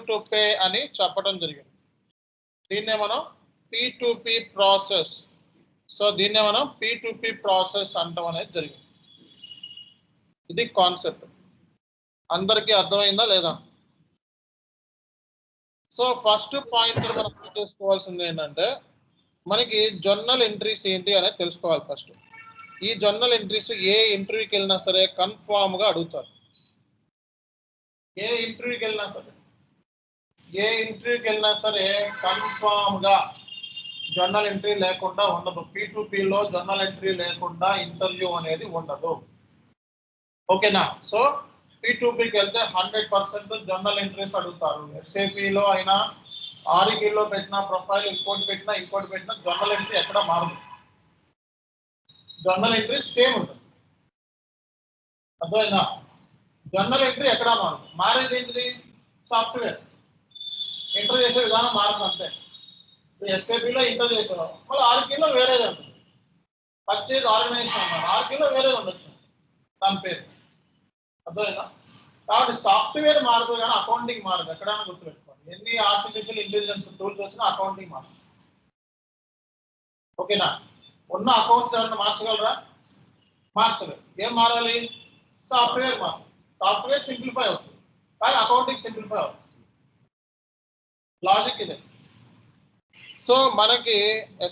టు పే అని చెప్పడం జరిగింది. దీన్నే మనం P2P ప్రాసెస్. సో దీన్నే మనం P2P ప్రాసెస్ అంటాం అనేది జరిగింది. ఇది కాన్సెప్ట్. అందరికీ అర్థమైందా లేదా? సో ఫస్ట్ పాయింట్ మనం అర్థం చేసుకోవాల్సింది ఏంటంటే, మనకి జర్నల్ ఎంట్రీస్ ఏంటి అనేది తెలుసుకోవాలి ఫస్ట్. ఈ జర్నల్ ఎంట్రీస్ ఏ ఇంటర్వ్యూకి వెళ్ళినా సరే కన్ఫామ్గా అడుగుతారు. ఏ ఇంటర్వ్యూకి వెళ్ళినా సరే కన్ఫామ్గా జర్నల్ ఎంట్రీ లేకుండా ఉండదు. P2Pలో జర్నల్ ఎంట్రీ లేకుండా ఇంటర్వ్యూ అనేది ఉండదు. ఓకేనా? సో P2Pకి వెళ్తే 100% జర్నల్ ఎంట్రీస్ అడుగుతారు. SAPలో అయినా, REKలో పెట్టిన ప్రొఫైల్ ఇంకోటి పెట్టినా జర్నల్ ఎంట్రీ ఎక్కడ మారదు. జర్నల్ ఎంట్రీ సేమ్ ఉంటుంది. అర్థమైందా? జర్నల్ ఎంట్రీ ఎక్కడ మారదు. మారేది ఏంటిది? సాఫ్ట్వేర్. ఎంటర్ చేసే విధానం మారదు అంతే. SAPలో ఎంటర్ చేసేవారు, మళ్ళీ REKలో వేరేది ఉంటుంది. పర్చేజ్ ఆర్గనైజేషన్ అన్నారు, REKలో వేరేది ఉండొచ్చు దాని పేరు. అర్థమైందా? కాబట్టి సాఫ్ట్వేర్ మారుతుంది కానీ అకౌంటింగ్ మారదు. ఎక్కడైనా గుర్తుపెట్టుకోండి. ఎన్ని ఆర్టిఫిషియల్ ఇంటెలిజెన్స్ టూల్స్ వచ్చినా అకౌంటింగ్ మారదు. ఓకేనా? ఉన్న అకౌంట్స్ ఎవరైనా మార్చగలరా? మార్చలేదు. ఏం మారాలి? సాఫ్ట్వేర్ మారాలి. సాఫ్ట్వేర్ సింప్లిఫై అవుతుంది కానీ అకౌంటింగ్ సింప్లిఫై అవుతుంది. లాజిక్ ఇదే. సో మనకి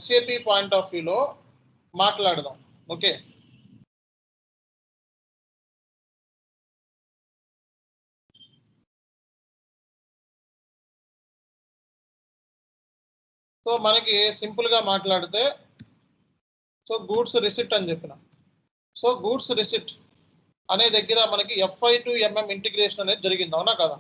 SAP పాయింట్ ఆఫ్ వ్యూలో మాట్లాడదాం. ఓకే, సో మనకి సింపుల్గా మాట్లాడితే, సో గూడ్స్ రిసిప్ట్ అని చెప్పిన. సో గూడ్స్ రిసిప్ట్ అనే దగ్గర మనకి FI to MM ఇంటిగ్రేషన్ అనేది జరిగింది, అవునా కదా?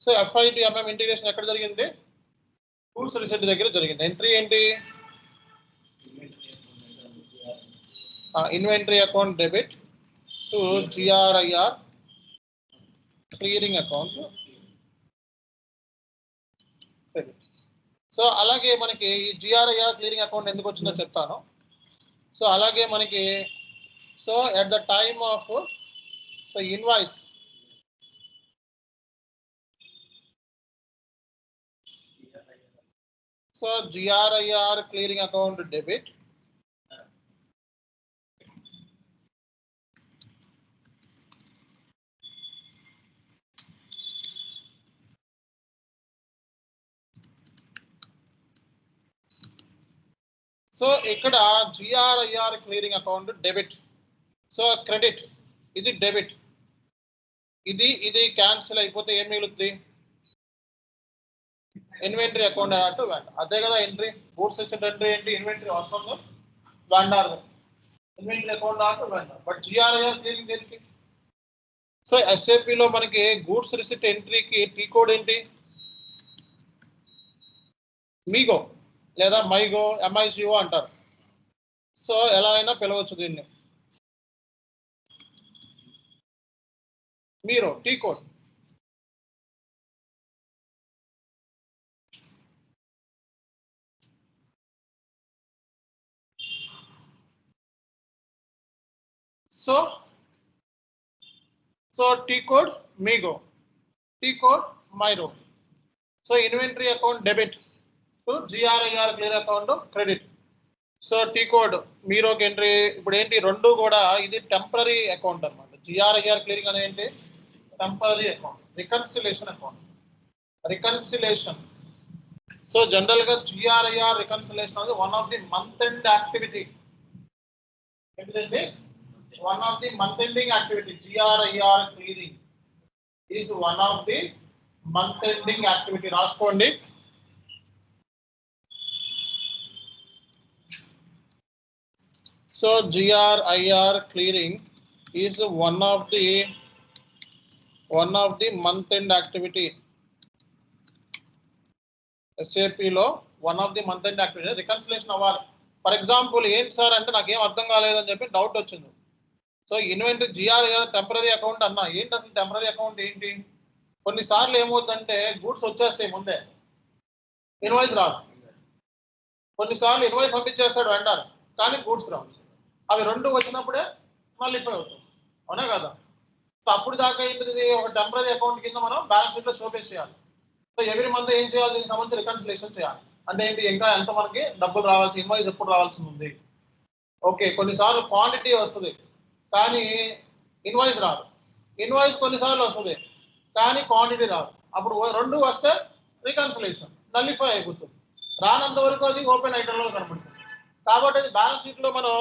So FI to MM integration ఎక్కడ జరిగింది? గూడ్స్ రిసిప్ట్ దగ్గర జరిగింది. ఎంట్రీ ఏంటి? Inventory account debit to GRIR clearing account credit. So అలాగే మనకి ఈ GRIR క్లియరింగ్ అకౌంట్ ఎందుకు వచ్చిందో చెప్తాను. సో అలాగే మనకి so at the time of so invoice, so GRIR clearing account debit so ఇక్కడ GRIR clearing account debit, so credit ఇది డెబిట్, ఇది క్యాన్సిల్ అయిపోతే ఏం మిగులుతుంది? ఇన్వెంటరీ అకౌంట్ అటు వెండర్. అదే కదా ఎంట్రీ. గూడ్స్ రిసిప్ట్ ఎంట్రీ ఏంటి? ఇన్వెంటరీ వస్తుంది వెండర్, ఇన్వెంటరీ అకౌంట్ అటు వెండర్. బట్ GRIR క్లియరింగ్ దేనికి? సో SAPలో మనకి గూడ్స్ రిసిప్ట్ ఎంట్రీకి టీ కోడ్ ఏంటి? మీగో లేదా మైగో, MICO అంటారు. సో ఎలా అయినా పిలవచ్చు దీన్ని. మీరు T code. So T code మీగో, టీ కోడ్ మైరో. So inventory account debit to GRIR clear account credit. So T code మీరోకి ఎంట్రీ. ఇప్పుడు ఏంటి? రెండు కూడా ఇది టెంపరీ అకౌంట్ అనమాట. GRIR క్లియరింగ్ అనేది ఏంటి? Temporary account, reconciliation account. Reconciliation. So general గా జిఆర్ఐఆర్ రికన్సిలేషన్ అనేది one of the month end activity. ఏంటంటే one of the month ending activity. GRIR clearing is one of the month ending activity. రాసుకోండి. So GRIR clearing is one of the month end activity. ఎస్ఏపిలో one of the month end activity reconciliation అవ్వాలి. For example ఏంటి sir అంటే నాకేం అర్థం కాలేదని చెప్పి doubt వచ్చింది. So inventory GRIR temporary account అన్నా, ఏంటి అసలు టెంపరీ అకౌంట్ ఏంటి? కొన్నిసార్లు ఏమవుతుందంటే గూడ్స్ వచ్చేస్తాయి ముందే, ఇన్వాయిస్ రాదు. కొన్నిసార్లు ఇన్వాయిస్ పంపించేస్తాడు వెండర్, కానీ గూడ్స్ రావు. అవి రెండు వచ్చినప్పుడే మళ్ళీ పే అవుతుంది, అవునా కదా? సో అప్పుడు దాకా ఏంటిది, ఒక టెంపరీ అకౌంట్ కింద మనం బ్యాలెన్స్ షీట్లో షోకేస్ చేయాలి. సో ఎవ్రీ మంత్ ఏం చేయాలి, దీనికి సంబంధించి రికన్సిలేషన్ చేయాలి. అంటే ఏంటి, ఇంకా ఎంత మనకి డబ్బులు రావాల్సి, ఇన్వాయిస్ ఎప్పుడు రావాల్సి ఉంది. ఓకే, కొన్నిసార్లు క్వాంటిటీ వస్తుంది కానీ ఇన్వాయిస్ రాదు. ఇన్వాయిస్ కొన్నిసార్లు వస్తుంది కానీ క్వాంటిటీ రాదు. అప్పుడు రెండు వస్తే రికన్సిలేషన్ నల్లిఫై అయిపోతుంది. రానంత వరకు అది ఓపెన్ ఐటెంలో కనబడుతుంది. కాబట్టి అది బ్యాలెన్స్ షీట్లో మనం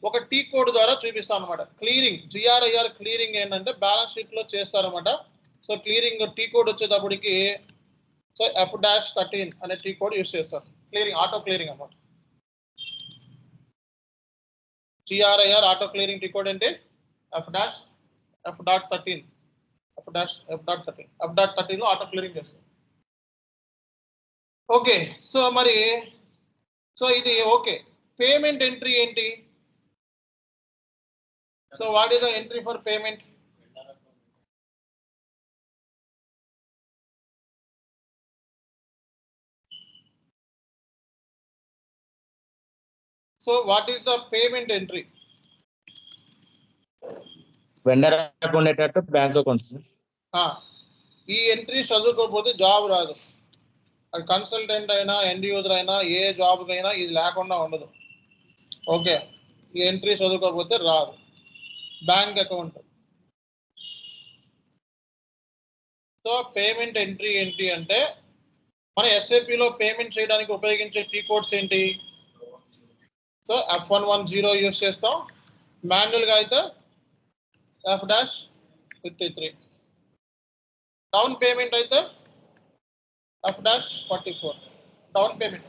ఒక టీ కోడ్ ద్వారా చూపిస్తాం అనమాట. క్లియరింగ్ జిఆర్ఐఆర్ క్లియరింగ్ ఏంటంటే బ్యాలెన్స్ షీట్లో చేస్తారనమాట. సో క్లియరింగ్ టీ కోడ్ వచ్చేటప్పటికి సో F-13 అనే టీ కోడ్ యూస్ చేస్తారు. క్లియరింగ్ ఆటో క్లియరింగ్ అన్నమాట. GRIR auto clearing T code అంటే F-13 లో ఆటో క్లియరింగ్ చేస్తారు. ఓకే, సో మరి సో ఇది ఓకే. పేమెంట్ ఎంట్రీ ఏంటి? So what is the entry for payment? So what is the payment entry? Vendor account ఏంటంటే bank account. ఈ entry చదువుకోకపోతే job రాదు. అది కన్సల్టెంట్ అయినా ఎండ్ యూజర్ అయినా ఏ జాబ్కి అయినా ఇది లేకుండా ఉండదు. ఓకే, ఈ ఎంట్రీ చదువుకోకపోతే రాదు. Bank account. So payment entry ఏంటి అంటే మన ఎస్ఏపిలో పేమెంట్ చేయడానికి ఉపయోగించే టీ కోడ్స్ ఏంటి? సో F110 యూస్ చేస్తాం. మాన్యువల్గా అయితే F-53. డౌన్ పేమెంట్ అయితే F-44. Down payment.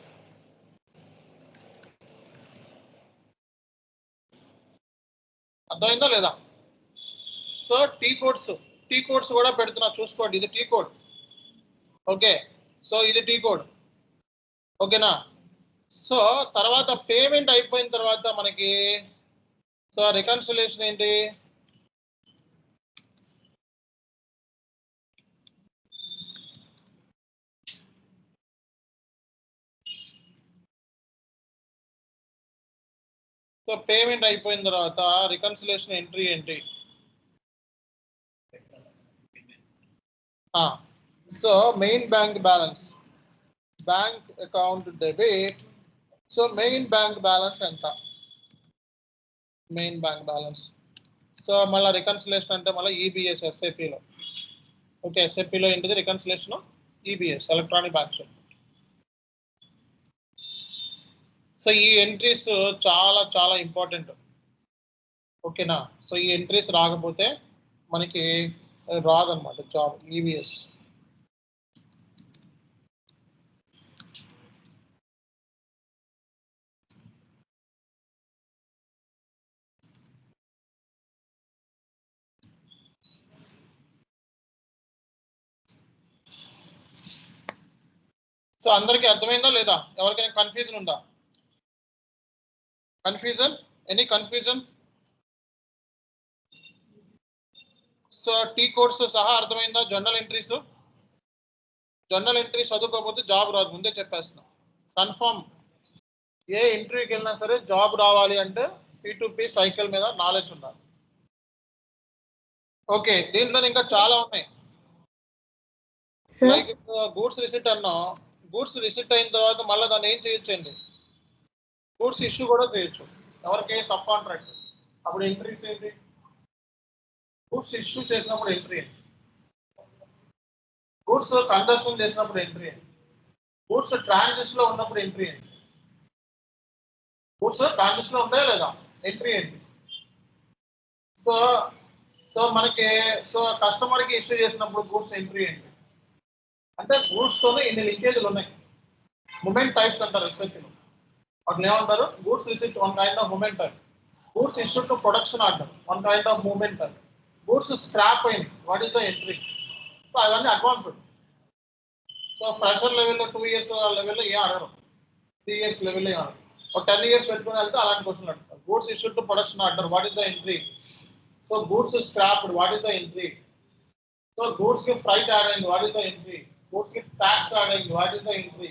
అర్థమైందా లేదా? సో టీ కోడ్స్ కూడా పెడుతున్నా, చూసుకోండి. ఇది టీ కోడ్. ఓకే, సో ఇది టీ కోడ్. ఓకేనా? సో తర్వాత పేమెంట్ అయిపోయిన తర్వాత మనకి సో రికన్సిలేషన్ ఏంటి? సో పేమెంట్ అయిపోయిన తర్వాత రికన్సిలేషన్ ఎంట్రీ ఏంటి? So main bank balance, bank account debit. So main bank balance ఎంత? Main bank balance. సో మళ్ళీ రికన్సిలేషన్ అంటే మళ్ళీ ఈబిఎస్ ఎస్ఏపిలో. ఓకే, ఎస్ఏపిలో ఏంటిది reconciliation? EBS, electronic bank statement. So ఈ ఎంట్రీస్ చాలా చాలా ఇంపార్టెంట్. ఓకేనా? సో ఈ ఎంట్రీస్ రాకపోతే మనకి రాదన్నమాట జాబ్. ఈబిఎస్. సో అందరికీ అర్థమైందా లేదా? ఎవరికైనా కన్ఫ్యూజన్ ఉందా? Confusion? Any confusion? So T codes సహా అర్థమైందా? జర్నల్ ఎంట్రీస్ చదువుకోకపోతే జాబ్ రాదు, ముందే చెప్పేస్తున్నా. కన్ఫర్మ్. ఏ ఇంటర్వ్యూకి వెళ్ళినా సరే జాబ్ రావాలి అంటే P2P సైకిల్ మీద నాలెడ్జ్ ఉండాలి. ఓకే, దీంట్లో ఇంకా చాలా ఉన్నాయి. లైక్ గూడ్స్ రిసిట్ అన్నా, గూడ్స్ రిసిట్ అయిన తర్వాత మళ్ళీ దాన్ని ఏం చేయొచ్చండి? గూడ్స్ ఇష్యూ కూడా చేయొచ్చు. ఎవరికి? Sub contract. అప్పుడు ఎంట్రీస్ ఏంటి? గూడ్స్ ఇష్యూ చేసినప్పుడు ఎంట్రీ. గూడ్స్ కన్జంప్షన్ చేసినప్పుడు ఎంట్రీ అయింది, గూడ్స్ ట్రాన్సిషన్ లో ఉన్నప్పుడు ఎంట్రీ అయింది. గూడ్స్ ట్రాన్సిషన్ లో ఉంటాయా లేదా, ఎంట్రీ అయింది. సో సో మనకి కస్టమర్ కి ఇష్యూ చేసినప్పుడు గూడ్స్ ఎంట్రీ అయింది. అంటే గూడ్స్ తోనే ఇన్ని లింకేజ్లు ఉన్నాయి. మూమెంట్ టైప్స్ అంటారు ఎస్ఐపిలో. వాటిని ఏమంటారు? Goods receipt one kind of movement type, goods issue to production order one kind of movement type, goods scrap అయింది what is the entry. So అవన్నీ అడ్వాన్స్డ్. సో ఫ్రెషర్ లెవెల్లో 2 years లెవెల్లో ఏ అడగరు, 3 years లెవెల్లో ఏ అడగరు. ఒక 10 years పెట్టుకుని వెళ్తే అలాంటి క్వశ్చన్ అడుగుతారు. Goods issue to production order what is the entry. So goods scrapped what is the entry. So goods కి ఫ్రైట్ యాడ్ అయింది what is the entry. Goods కి ట్యాక్స్ యాడ్ అయింది వాట్ ఈస్ ద ఎంట్రీ.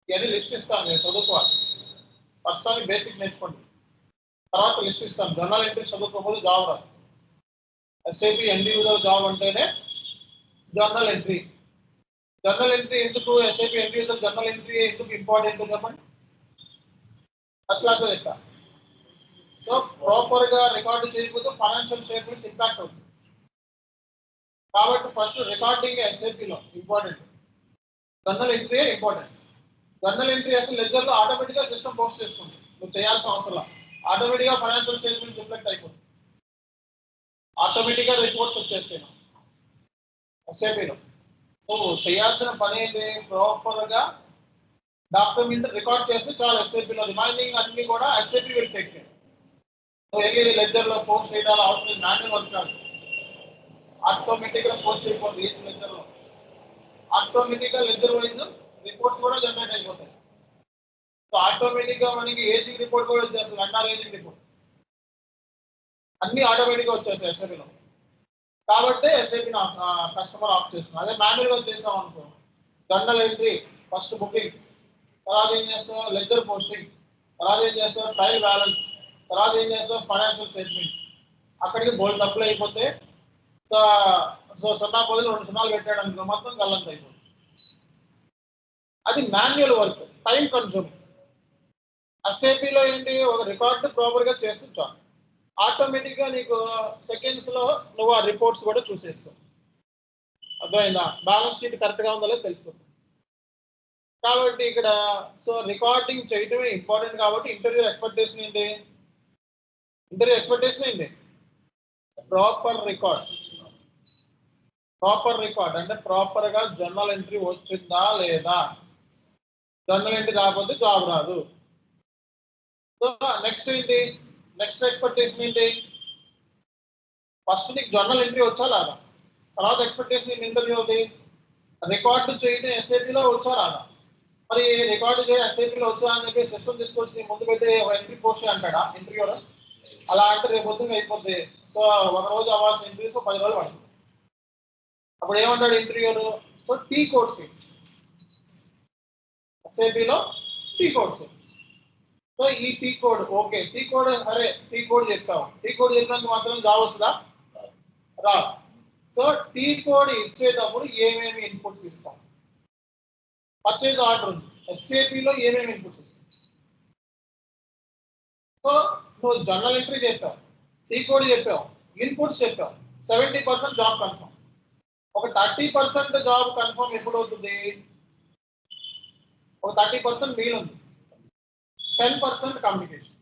ఇవన్నీ list ఇస్తాను, నేను చదువుకోవాలి. ప్రస్తుతానికి basic నేర్చుకోండి, తర్వాత లిస్ట్ ఇస్తాను. జర్నల్ ఎంట్రీ చదువుకోకపోతే జాబ్ రాదు. ఎస్ఐపి ఇండివిజువల్ జాబ్ అంటేనే జర్నల్ ఎంట్రీ. జర్నల్ ఎంట్రీ ఎందుకు, ఎస్ఐపి ఇండివిజువల్ జర్నల్ ఎంట్రీ ఎందుకు ఇంపార్టెంట్ చెప్పండి. ఫస్ట్ క్లాస్ లో చెప్తా. సో ప్రాపర్ గా రికార్డు చేయకపోతే ఫైనాన్షియల్ స్టేట్మెంట్ ఇంపాక్ట్ అవుతుంది. కాబట్టి ఫస్ట్ రికార్డింగ్ ఎస్ఐపిలో important, journal entry important. Journal entry అసలు లెజర్ లో ఆటోమేటిక్ గా సిస్టమ్ పోస్ట్ చేస్తుంది, నువ్వు చేయాల్సిన అవసరం. ఆటోమేటిక్ గా ఫైనాన్షియల్ స్టేట్మెంట్ రిఫ్లెక్ట్ అయిపోతుంది, ఆటోమేటిక్ గా రిపోర్ట్స్ వచ్చేస్తాయి ఎస్ఐపిలో. నువ్వు చేయాల్సిన పని ఏంటి, ప్రాపర్ గా డాక్యుమెంట్ రికార్డ్ చేస్తే చాలా ఎస్ఐపిలో. రిమైనింగ్ అన్ని కూడా ఎస్ఐపి విల్ టేక్ కేర్. నువ్వు వెళ్ళి లెజర్ లో పోస్ట్ చేయాలి అవసరం, మాన్యువల్ వర్క్ కాదు. ఆటోమేటిక్ గా పోస్ట్ అయిపోతుంది ఈచ్ లెజర్ లో. ఆటోమేటిక్ గా లెజర్ వైజ్ రిపోర్ట్స్ కూడా జనరేట్ అయిపోతాయి. సో ఆటోమేటిక్ గా మనకి ఏజింగ్ రిపోర్ట్ కూడా వచ్చేస్తుంది, అన్నారు ఏజింగ్ రిపోర్ట్ అన్ని ఆటోమేటిక్ గా వచ్చేస్తాయి ఎస్ఐపిలో. కాబట్టి ఎస్ఐపి కస్టమర్ ఆఫ్ చేస్తుంది. అదే మాన్యువల్ గా చేసాం అనుకో, జర్నల్ ఎంట్రీ ఫస్ట్ బుకింగ్, తర్వాత ఏం చేస్తాం లెజర్ పోస్టింగ్, తర్వాత ఏం చేస్తాం ట్రయల్ బ్యాలెన్స్, తర్వాత ఏం చేస్తాం ఫైనాన్షియల్ స్టేట్మెంట్. అక్కడికి బోల్డ్ తప్పులు అయిపోతే సో 0 బదులు 2 సున్నాలు పెట్టాడు అనుకో మొత్తం గల్లంత అయిపోతుంది. అది మాన్యువల్ వర్క్, టైం కన్సూమింగ్. ఎస్ఐపిలో ఏంటి, ఒక రికార్డు ప్రాపర్ గా చేస్తుంటాం, ఆటోమేటిక్ గా నీకు సెకండ్స్ లో నువ్వు ఆ రిపోర్ట్స్ కూడా చూసేస్తావు. అర్థమైందా, బ్యాలెన్స్ షీట్ కరెక్ట్ గా ఉందో లేదో తెలుసుకుంటాం. కాబట్టి ఇక్కడ సో రికార్డింగ్ చేయటమే ఇంపార్టెంట్. కాబట్టి ఇంటర్వ్యూ ఎక్స్పెక్టేషన్ ఏంటి, ఇంటర్వ్యూ ఎక్స్పెక్టేషన్ ఏంటి, ప్రాపర్ రికార్డ్. ప్రాపర్ రికార్డ్ అంటే ప్రాపర్ గా జర్నల్ ఎంట్రీ వచ్చిందా లేదా. జర్నల్ ఎంట్రీ రాకపోతే జాబ్ రాదు. సో నెక్స్ట్ ఏంటి, నెక్స్ట్ ఎక్స్పెక్టేషన్ ఏంటి, ఫస్ట్ నీకు జర్నల్ ఎంట్రీ వచ్చా రాదా. తర్వాత ఎక్స్పెక్టేషన్ ఇంటర్వ్యూ అవుతుంది, రికార్డు చేయడం ఎస్ఐపిలో వచ్చా రాదా. మరి రికార్డు చేయడం ఎస్ఐపిలో వచ్చా అని చెప్పి సిస్టమ్ తీసుకొచ్చి నీ ముందు పెట్టి ఒక ఎంట్రీ పోస్ట్ అంటాడా ఇంటర్వ్యూలో. అలా అంటే రేపు పొద్దున్న అయిపోద్ది. సో ఒక రోజు అవ్వాల్సిన ఇంటర్వ్యూస్ 10 రోజులు పడుతుంది. అప్పుడు ఏమంటాడు ఇంటర్వ్యూరు, సో టీ కోడ్స్ ఎస్ఐపిలో టీ కోడ్స్. సో ఈ T code okay, T code అరే టీ కోడ్ చెప్తావు, టీ కోడ్ చెప్పినందుకు మాత్రం జాబ్ వస్తుందా, రా. సో టీ కోడ్ ఇచ్చేటప్పుడు ఏమేమి ఇన్పుట్స్ ఇస్తాం. పర్చేజ్ ఆర్డర్ ఉంది, ఎస్ఏపిలో ఏమేమి ఇన్పుట్స్ ఇస్తాం. సో నువ్వు జర్నల్ ఎంట్రీ చెప్పావు, టీ కోడ్ చెప్పావు, ఇన్పుట్స్ చెప్పావు, 70% జాబ్ కన్ఫర్మ్. ఒక 30% జాబ్ కన్ఫర్మ్ ఎప్పుడు అవుతుంది, ఒక 30% మీల్ ఉంది, 10% కమ్యూనికేషన్,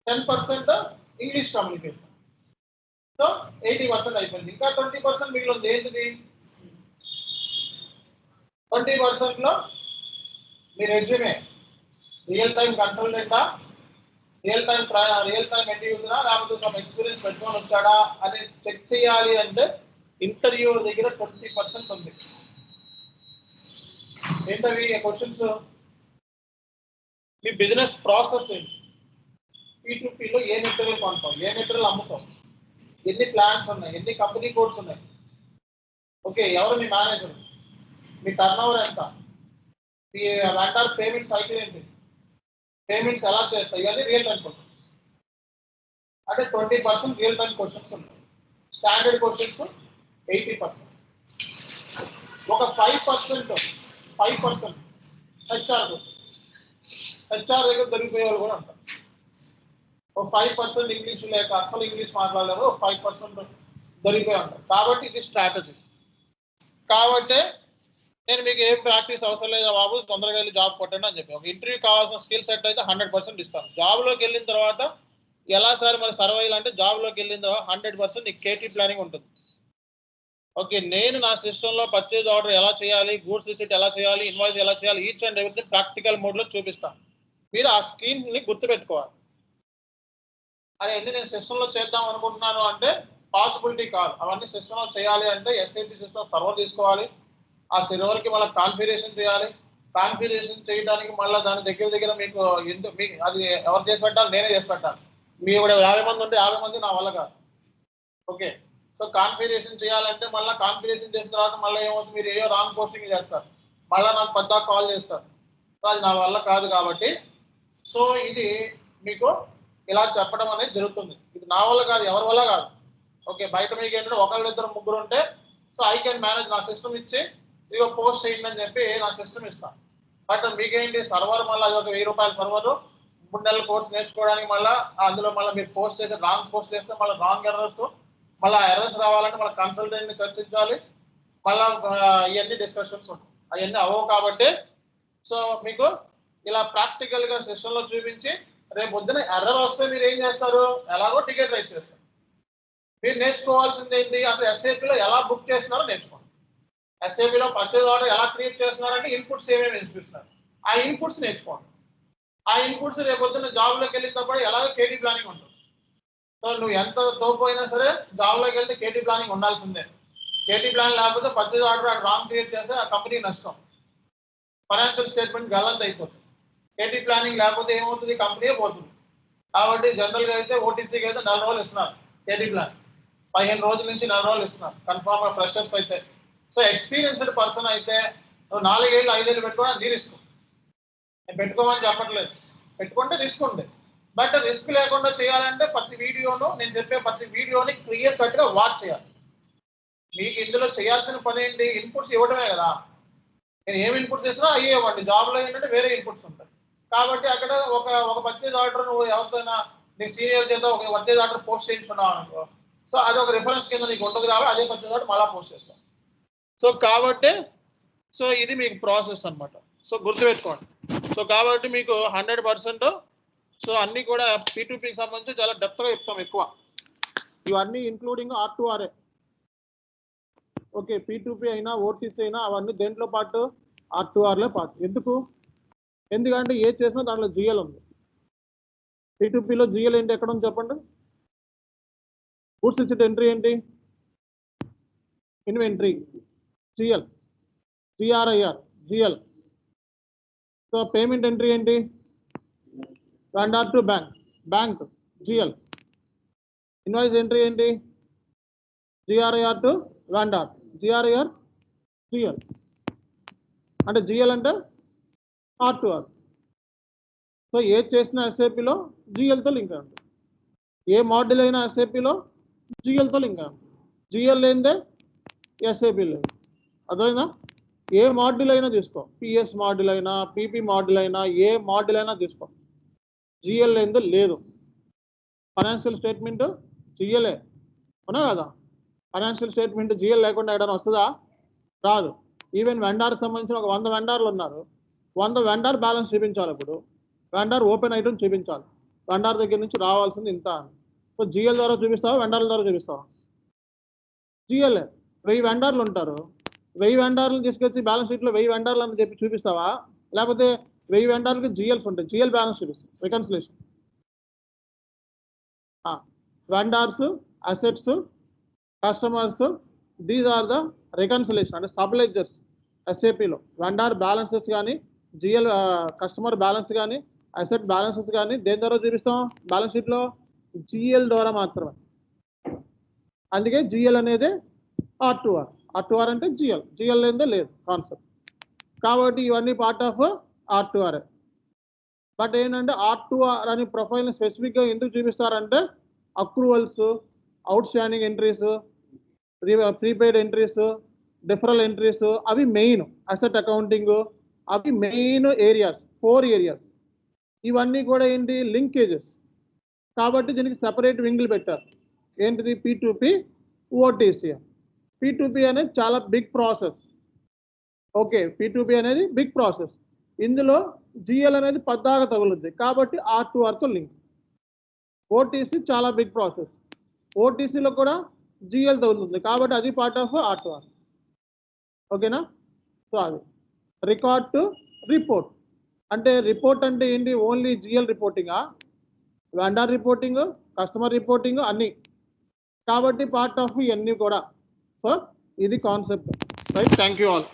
10% ఇంగ్లీష్ కమ్యూనికేషన్. సో 80% అయిపోయింది. ఇంకా 20% మిగిలి ఉంది, ఏంటిది 20% లో మీ రెజ్యూమే రియల్ టైం కన్సల్టెంటా, రియల్ టైం ఎండ్ యూజరా, లేకపోతే సమ్ ఎక్స్పీరియన్స్ పెట్టుకొని వచ్చాడా అని చెక్ చేయాలి. అంటే ఇంటర్వ్యూ దగ్గర 20% ఉంది. ఏంటవి క్వశ్చన్స్, మీ బిజినెస్ ప్రాసెస్ ఏంటి, P2Pలో ఏ మెటీరియల్ కొంటాం, ఏ మెటీరియల్ అమ్ముతాం, ఎన్ని ప్లాన్స్ ఉన్నాయి, ఎన్ని కంపెనీ కోడ్స్ ఉన్నాయి, ఓకే ఎవరు మీ మేనేజర్, మీ టర్న్ ఓవర్ ఎంత, మీ వెండర్ పేమెంట్ సైకిల్ ఏంటి, పేమెంట్స్ ఎలా చేస్తాయి, ఇవన్నీ రియల్ టైం క్వశ్చన్స్. అంటే 20% రియల్ టైం క్వశ్చన్స్ ఉన్నాయి. Standard questions 80%. ఒక 5% హెచ్ఆర్ క్వశ్చన్. హెచ్ఆర్ దగ్గర దొరికిపోయే వాళ్ళు కూడా ఉంటారు. ఒక 5% ఇంగ్లీష్ లేక అస్సలు ఇంగ్లీష్ మాట్లాడలేరు, 5% దొరికిపోయి ఉంటారు. కాబట్టి ఇది స్ట్రాటజీ. కాబట్టి నేను మీకు ఏం ప్రాక్టీస్ అవసరం లేదు బాబు, తొందరగా వెళ్ళి జాబ్ కొట్టండి అని చెప్పి. ఒక ఇంటర్వ్యూ కావాల్సిన స్కిల్ సెట్ అయితే 100% ఇస్తాను. జాబ్లోకి వెళ్ళిన తర్వాత ఎలా సార్ మరి సర్వైవల్ అంటే, జాబ్లోకి వెళ్ళిన తర్వాత 100% నీకు కేటీ ప్లానింగ్ ఉంటుంది. ఓకే, నేను నా సిస్టంలో పర్చేజ్ ఆర్డర్ ఎలా చేయాలి, గూడ్స్ రిసిట్ ఎలా చేయాలి, ఇన్వాయిస్ ఎలా చేయాలి, ఈచ్ అండ్ ఎవ్రీథింగ్ ప్రాక్టికల్ మోడ్లో చూపిస్తాను. మీరు ఆ స్కీమ్ని గుర్తుపెట్టుకోవాలి. అవన్నీ నేను సిస్టంలో చేద్దాం అనుకుంటున్నాను అంటే పాసిబిలిటీ కాదు. అవన్నీ సిస్టంలో చేయాలి అంటే ఎస్ఏపీ సిస్టమ్ సర్వర్ తీసుకోవాలి, ఆ సర్వర్కి మళ్ళీ కాన్ఫిగరేషన్ చేయాలి. కాన్ఫిగరేషన్ చేయడానికి మళ్ళీ దాని దగ్గర మీకు మీకు అది ఎవరు చేసి పెట్టాలి, నేనే చేసి పెట్టాలి. మీ కూడా 50 మంది ఉంటే 50 మంది నా వల్ల కాదు. ఓకే, సో కాన్ఫిగరేషన్ చేయాలంటే మళ్ళీ కాన్ఫిగరేషన్ చేసిన తర్వాత మళ్ళీ ఏమవుతుంది, మీరు ఏదో రాంగ్ పోస్టింగ్ చేస్తారు, మళ్ళీ నాకు పెద్ద కాల్ చేస్తారు. సో అది నా వల్ల కాదు. కాబట్టి సో ఇది మీకు ఇలా చెప్పడం అనేది జరుగుతుంది. ఇది నా వల్ల కాదు, ఎవరి వల్ల కాదు. ఓకే, బయట మీకు ఏంటంటే ఒకళ్ళు ఇద్దరు ముగ్గురు ఉంటే సో ఐ కెన్ మేనేజ్, నా సిస్టమ్ ఇచ్చి ఇదిగో పోస్ట్ చేయండి అని చెప్పి నా సిస్టమ్ ఇస్తాను. బట్ మీకేంటి సర్వర్ మళ్ళీ అది ఒక 1000 రూపాయల సర్వర్, 3 నెలల కోర్స్ నేర్చుకోవడానికి మళ్ళీ అందులో మళ్ళీ మీరు పోస్ట్ చేస్తే రాంగ్ పోస్ట్ చేస్తే మళ్ళీ రాంగ్ ఎర్రర్స్, మళ్ళీ ఎర్రర్స్ రావాలంటే మళ్ళీ కన్సల్టెంట్ని చర్చించాలి, మళ్ళీ ఇవన్నీ డిస్కషన్స్ ఉంటాయి. అవన్నీ అవ్వవు. కాబట్టి సో మీకు ఇలా ప్రాక్టికల్గా సెషన్లో చూపించి రేపు పొద్దున ఎర్రర్ వస్తే మీరు ఏం చేస్తారు, ఎలాగో టికెట్ రైట్ చేస్తారు. మీరు నేర్చుకోవాల్సింది ఏంటి, అసలు ఎస్ఏపీలో ఎలా బుక్ చేస్తున్నారో నేర్చుకోండి. ఎస్ఏపీలో పర్చేజ్ ఆర్డర్ ఎలా క్రియేట్ చేస్తున్నారంటే ఇన్పుట్స్ ఏమేమి ఇన్పిస్తున్నారు, ఆ ఇన్పుట్స్ నేర్చుకోండి. ఆ ఇన్పుట్స్ రేపు పొద్దున్న జాబ్లోకి వెళ్ళినప్పుడు ఎలాగో కేటీ ప్లానింగ్ ఉంటుంది. సో నువ్వు ఎంత తోపోయినా సరే జాబ్లోకి వెళ్తే కేటీ ప్లానింగ్ ఉండాల్సిందే. కేటీ ప్లాన్ లేకపోతే పర్చేజ్ ఆర్డర్ రాంగ్ క్రియేట్ చేస్తే ఆ కంపెనీ నష్టం, ఫైనాన్షియల్ స్టేట్మెంట్ గల్లంత అయిపోతుంది. కేటీ ప్లానింగ్ లేకపోతే ఏమవుతుంది, కంపెనీ పోతుంది. కాబట్టి జనరల్గా అయితే ఓటీసీకి అయితే 4 రోజులు ఇస్తున్నారు కేటీ ప్లాన్, 15 రోజుల నుంచి 4 రోజులు ఇస్తున్నారు కన్ఫామ్గా ఫ్రెషర్స్ అయితే. సో ఎక్స్పీరియన్స్డ్ పర్సన్ అయితే 4 ఏళ్ళు 5 ఏళ్ళు పెట్టుకోవడానికి నీ రిస్క్. నేను పెట్టుకోమని చెప్పట్లేదు, పెట్టుకుంటే రిస్క్ ఉంది. బట్ రిస్క్ లేకుండా చేయాలంటే ప్రతి వీడియోను, నేను చెప్పే ప్రతి వీడియోని క్లియర్ కట్గా వాచ్ చేయాలి. మీకు ఇందులో చేయాల్సిన పని ఏంటి, ఇన్పుట్స్ ఇవ్వడమే కదా. నేను ఏమి ఇన్పుట్స్ చేసినా అయ్యే ఇవ్వండి. జాబ్లో ఏంటంటే వేరే ఇన్పుట్స్ ఉంటాయి. కాబట్టి అక్కడ ఒక పర్చేజ్ ఆర్డర్ నువ్వు ఎవరితోనా నీ సీనియర్ చేత ఒక పర్చేజ్ ఆర్డర్ పోస్ట్ చేయించుకున్నావు అనుకో, సో అది ఒక రిఫరెన్స్ కింద నీకు ఉంటుంది కాబట్టి అదే పర్చేజ్ ఆర్డర్ మళ్ళీ పోస్ట్ చేస్తాం. సో కాబట్టి సో ఇది మీకు ప్రాసెస్ అనమాట. సో గుర్తుపెట్టుకోండి. సో కాబట్టి మీకు 100% సో అన్నీ కూడా P2Pకి సంబంధించి చాలా డెప్త్గా చెప్తాం ఎక్కువ. ఇవన్నీ ఇంక్లూడింగ్ R2RA. ఓకే, P2P అయినా ఓటీసీ అయినా అవన్నీ దేంట్లో పాటు, R2Rలో పాటు. ఎందుకంటే ఏది చేసినా దాంట్లో జిఎల్ ఉంది. P2Pలో జిఎల్ ఏంటి, ఎక్కడ ఉంది చెప్పండి. గూడ్స్ రిసిట్ ఎంట్రీ ఏంటి, inventory GL, GRIR GL. So payment entry ఏంటి, vendor to bank GL. Invoice entry ఏంటి, GRIR to vendor, GRIR GL. అంటే జిఎల్ అంటే R2R. సో ఏది చేసిన ఎస్ఏపీలో జిఎల్తో లింక్ అయి ఉంటుంది. ఏ మాడ్యూల్ అయినా ఎస్ఏపీలో జిఎల్తో లింక్ అయి ఉంటుంది. జిఎల్ లేనిదే ఎస్ఏపీ లేదు. అర్థమైందా? ఏ మాడ్యూల్ అయినా తీసుకో, పిఎస్ మాడ్యూల్ అయినా, పీపీ మాడ్యూల్ అయినా, ఏ మాడ్యూల్ అయినా తీసుకో, జిఎల్ లేనిదే లేదు. ఫైనాన్షియల్ స్టేట్మెంట్ జిఎల్ఏ అవునా కదా. ఫైనాన్షియల్ స్టేట్మెంట్ జిఎల్ లేకుండా ఎక్కడైనా వస్తుందా, రాదు. ఈవెన్ వెండార్కి సంబంధించిన ఒక 100 వెండార్లు ఉన్నారు, 100 వెండార్ బ్యాలెన్స్ చూపించాలి. ఇప్పుడు వెండార్ ఓపెన్ ఐటమ్ చూపించాలి, వెండార్ దగ్గర నుంచి రావాల్సింది ఇంత అని. సో జిఎల్ ద్వారా చూపిస్తావా, వెండార్ల ద్వారా చూపిస్తావా? జిఎల్ఏ. 1000 వెండార్లు ఉంటారు, 1000 వెండార్లు తీసుకొచ్చి బ్యాలెన్స్ షీట్లో 1000 వెండార్లు అని చెప్పి చూపిస్తావా, లేకపోతే 1000 వెండార్లకి జిఎల్స్ ఉంటాయి, జిఎల్ బ్యాలెన్స్ చూపిస్తాం. Reconciliation vendors, assets, customers, these are the reconciliation అంటే సబ్లెడ్జర్స్. ఎస్ఏపీలో వెండార్ బ్యాలెన్సెస్ కానీ, జిఎల్ కస్టమర్ బ్యాలెన్స్ కానీ, అసెట్ బ్యాలెన్సెస్ కానీ దేని ద్వారా చూపిస్తాం, బ్యాలెన్స్ షీట్లో జిఎల్ ద్వారా మాత్రమే. అందుకే జిఎల్ అనేది R2R. R2R అంటే జిఎల్ లేదే లేదు కాన్సెప్ట్. కాబట్టి ఇవన్నీ పార్ట్ ఆఫ్ R2R. బట్ ఏంటంటే R2R అని ప్రొఫైల్ని స్పెసిఫిక్గా ఎందుకు చూపిస్తారంటే accruals, outstanding entries, prepaid entries, deferral entries, అవి మెయిన్. అసెట్ అకౌంటింగ్, అవి మెయిన్ ఏరియాస్, 4 ఏరియాస్. ఇవన్నీ కూడా ఏంటి, లింకేజెస్. కాబట్టి దీనికి సెపరేట్ వింగ్లు పెట్టారు. ఏంటిది, P2P, OTC. P2P అనేది చాలా బిగ్ ప్రాసెస్. ఓకే, P2P అనేది బిగ్ ప్రాసెస్. ఇందులో జిఎల్ అనేది పద్దాగా తగులుద్ది కాబట్టి R2Rతో లింక్. ఓటీసీ చాలా బిగ్ ప్రాసెస్, ఓటీసీలో కూడా జిఎల్ తగులుతుంది కాబట్టి అది పార్ట్ ఆఫ్ R2R. ఓకేనా? సో అది రికార్డ్ టు రిపోర్ట్ అంటే రిపోర్ట్ అంటే ఏంటి? ఓన్లీ జిఎల్ రిపోర్టింగా, వెండర్ రిపోర్టింగ్, కస్టమర్ రిపోర్టింగ్ అన్నీ కాబట్టి పార్ట్ ఆఫ్ ఇవన్నీ కూడా. సో ఇది concept, right? Thank you all.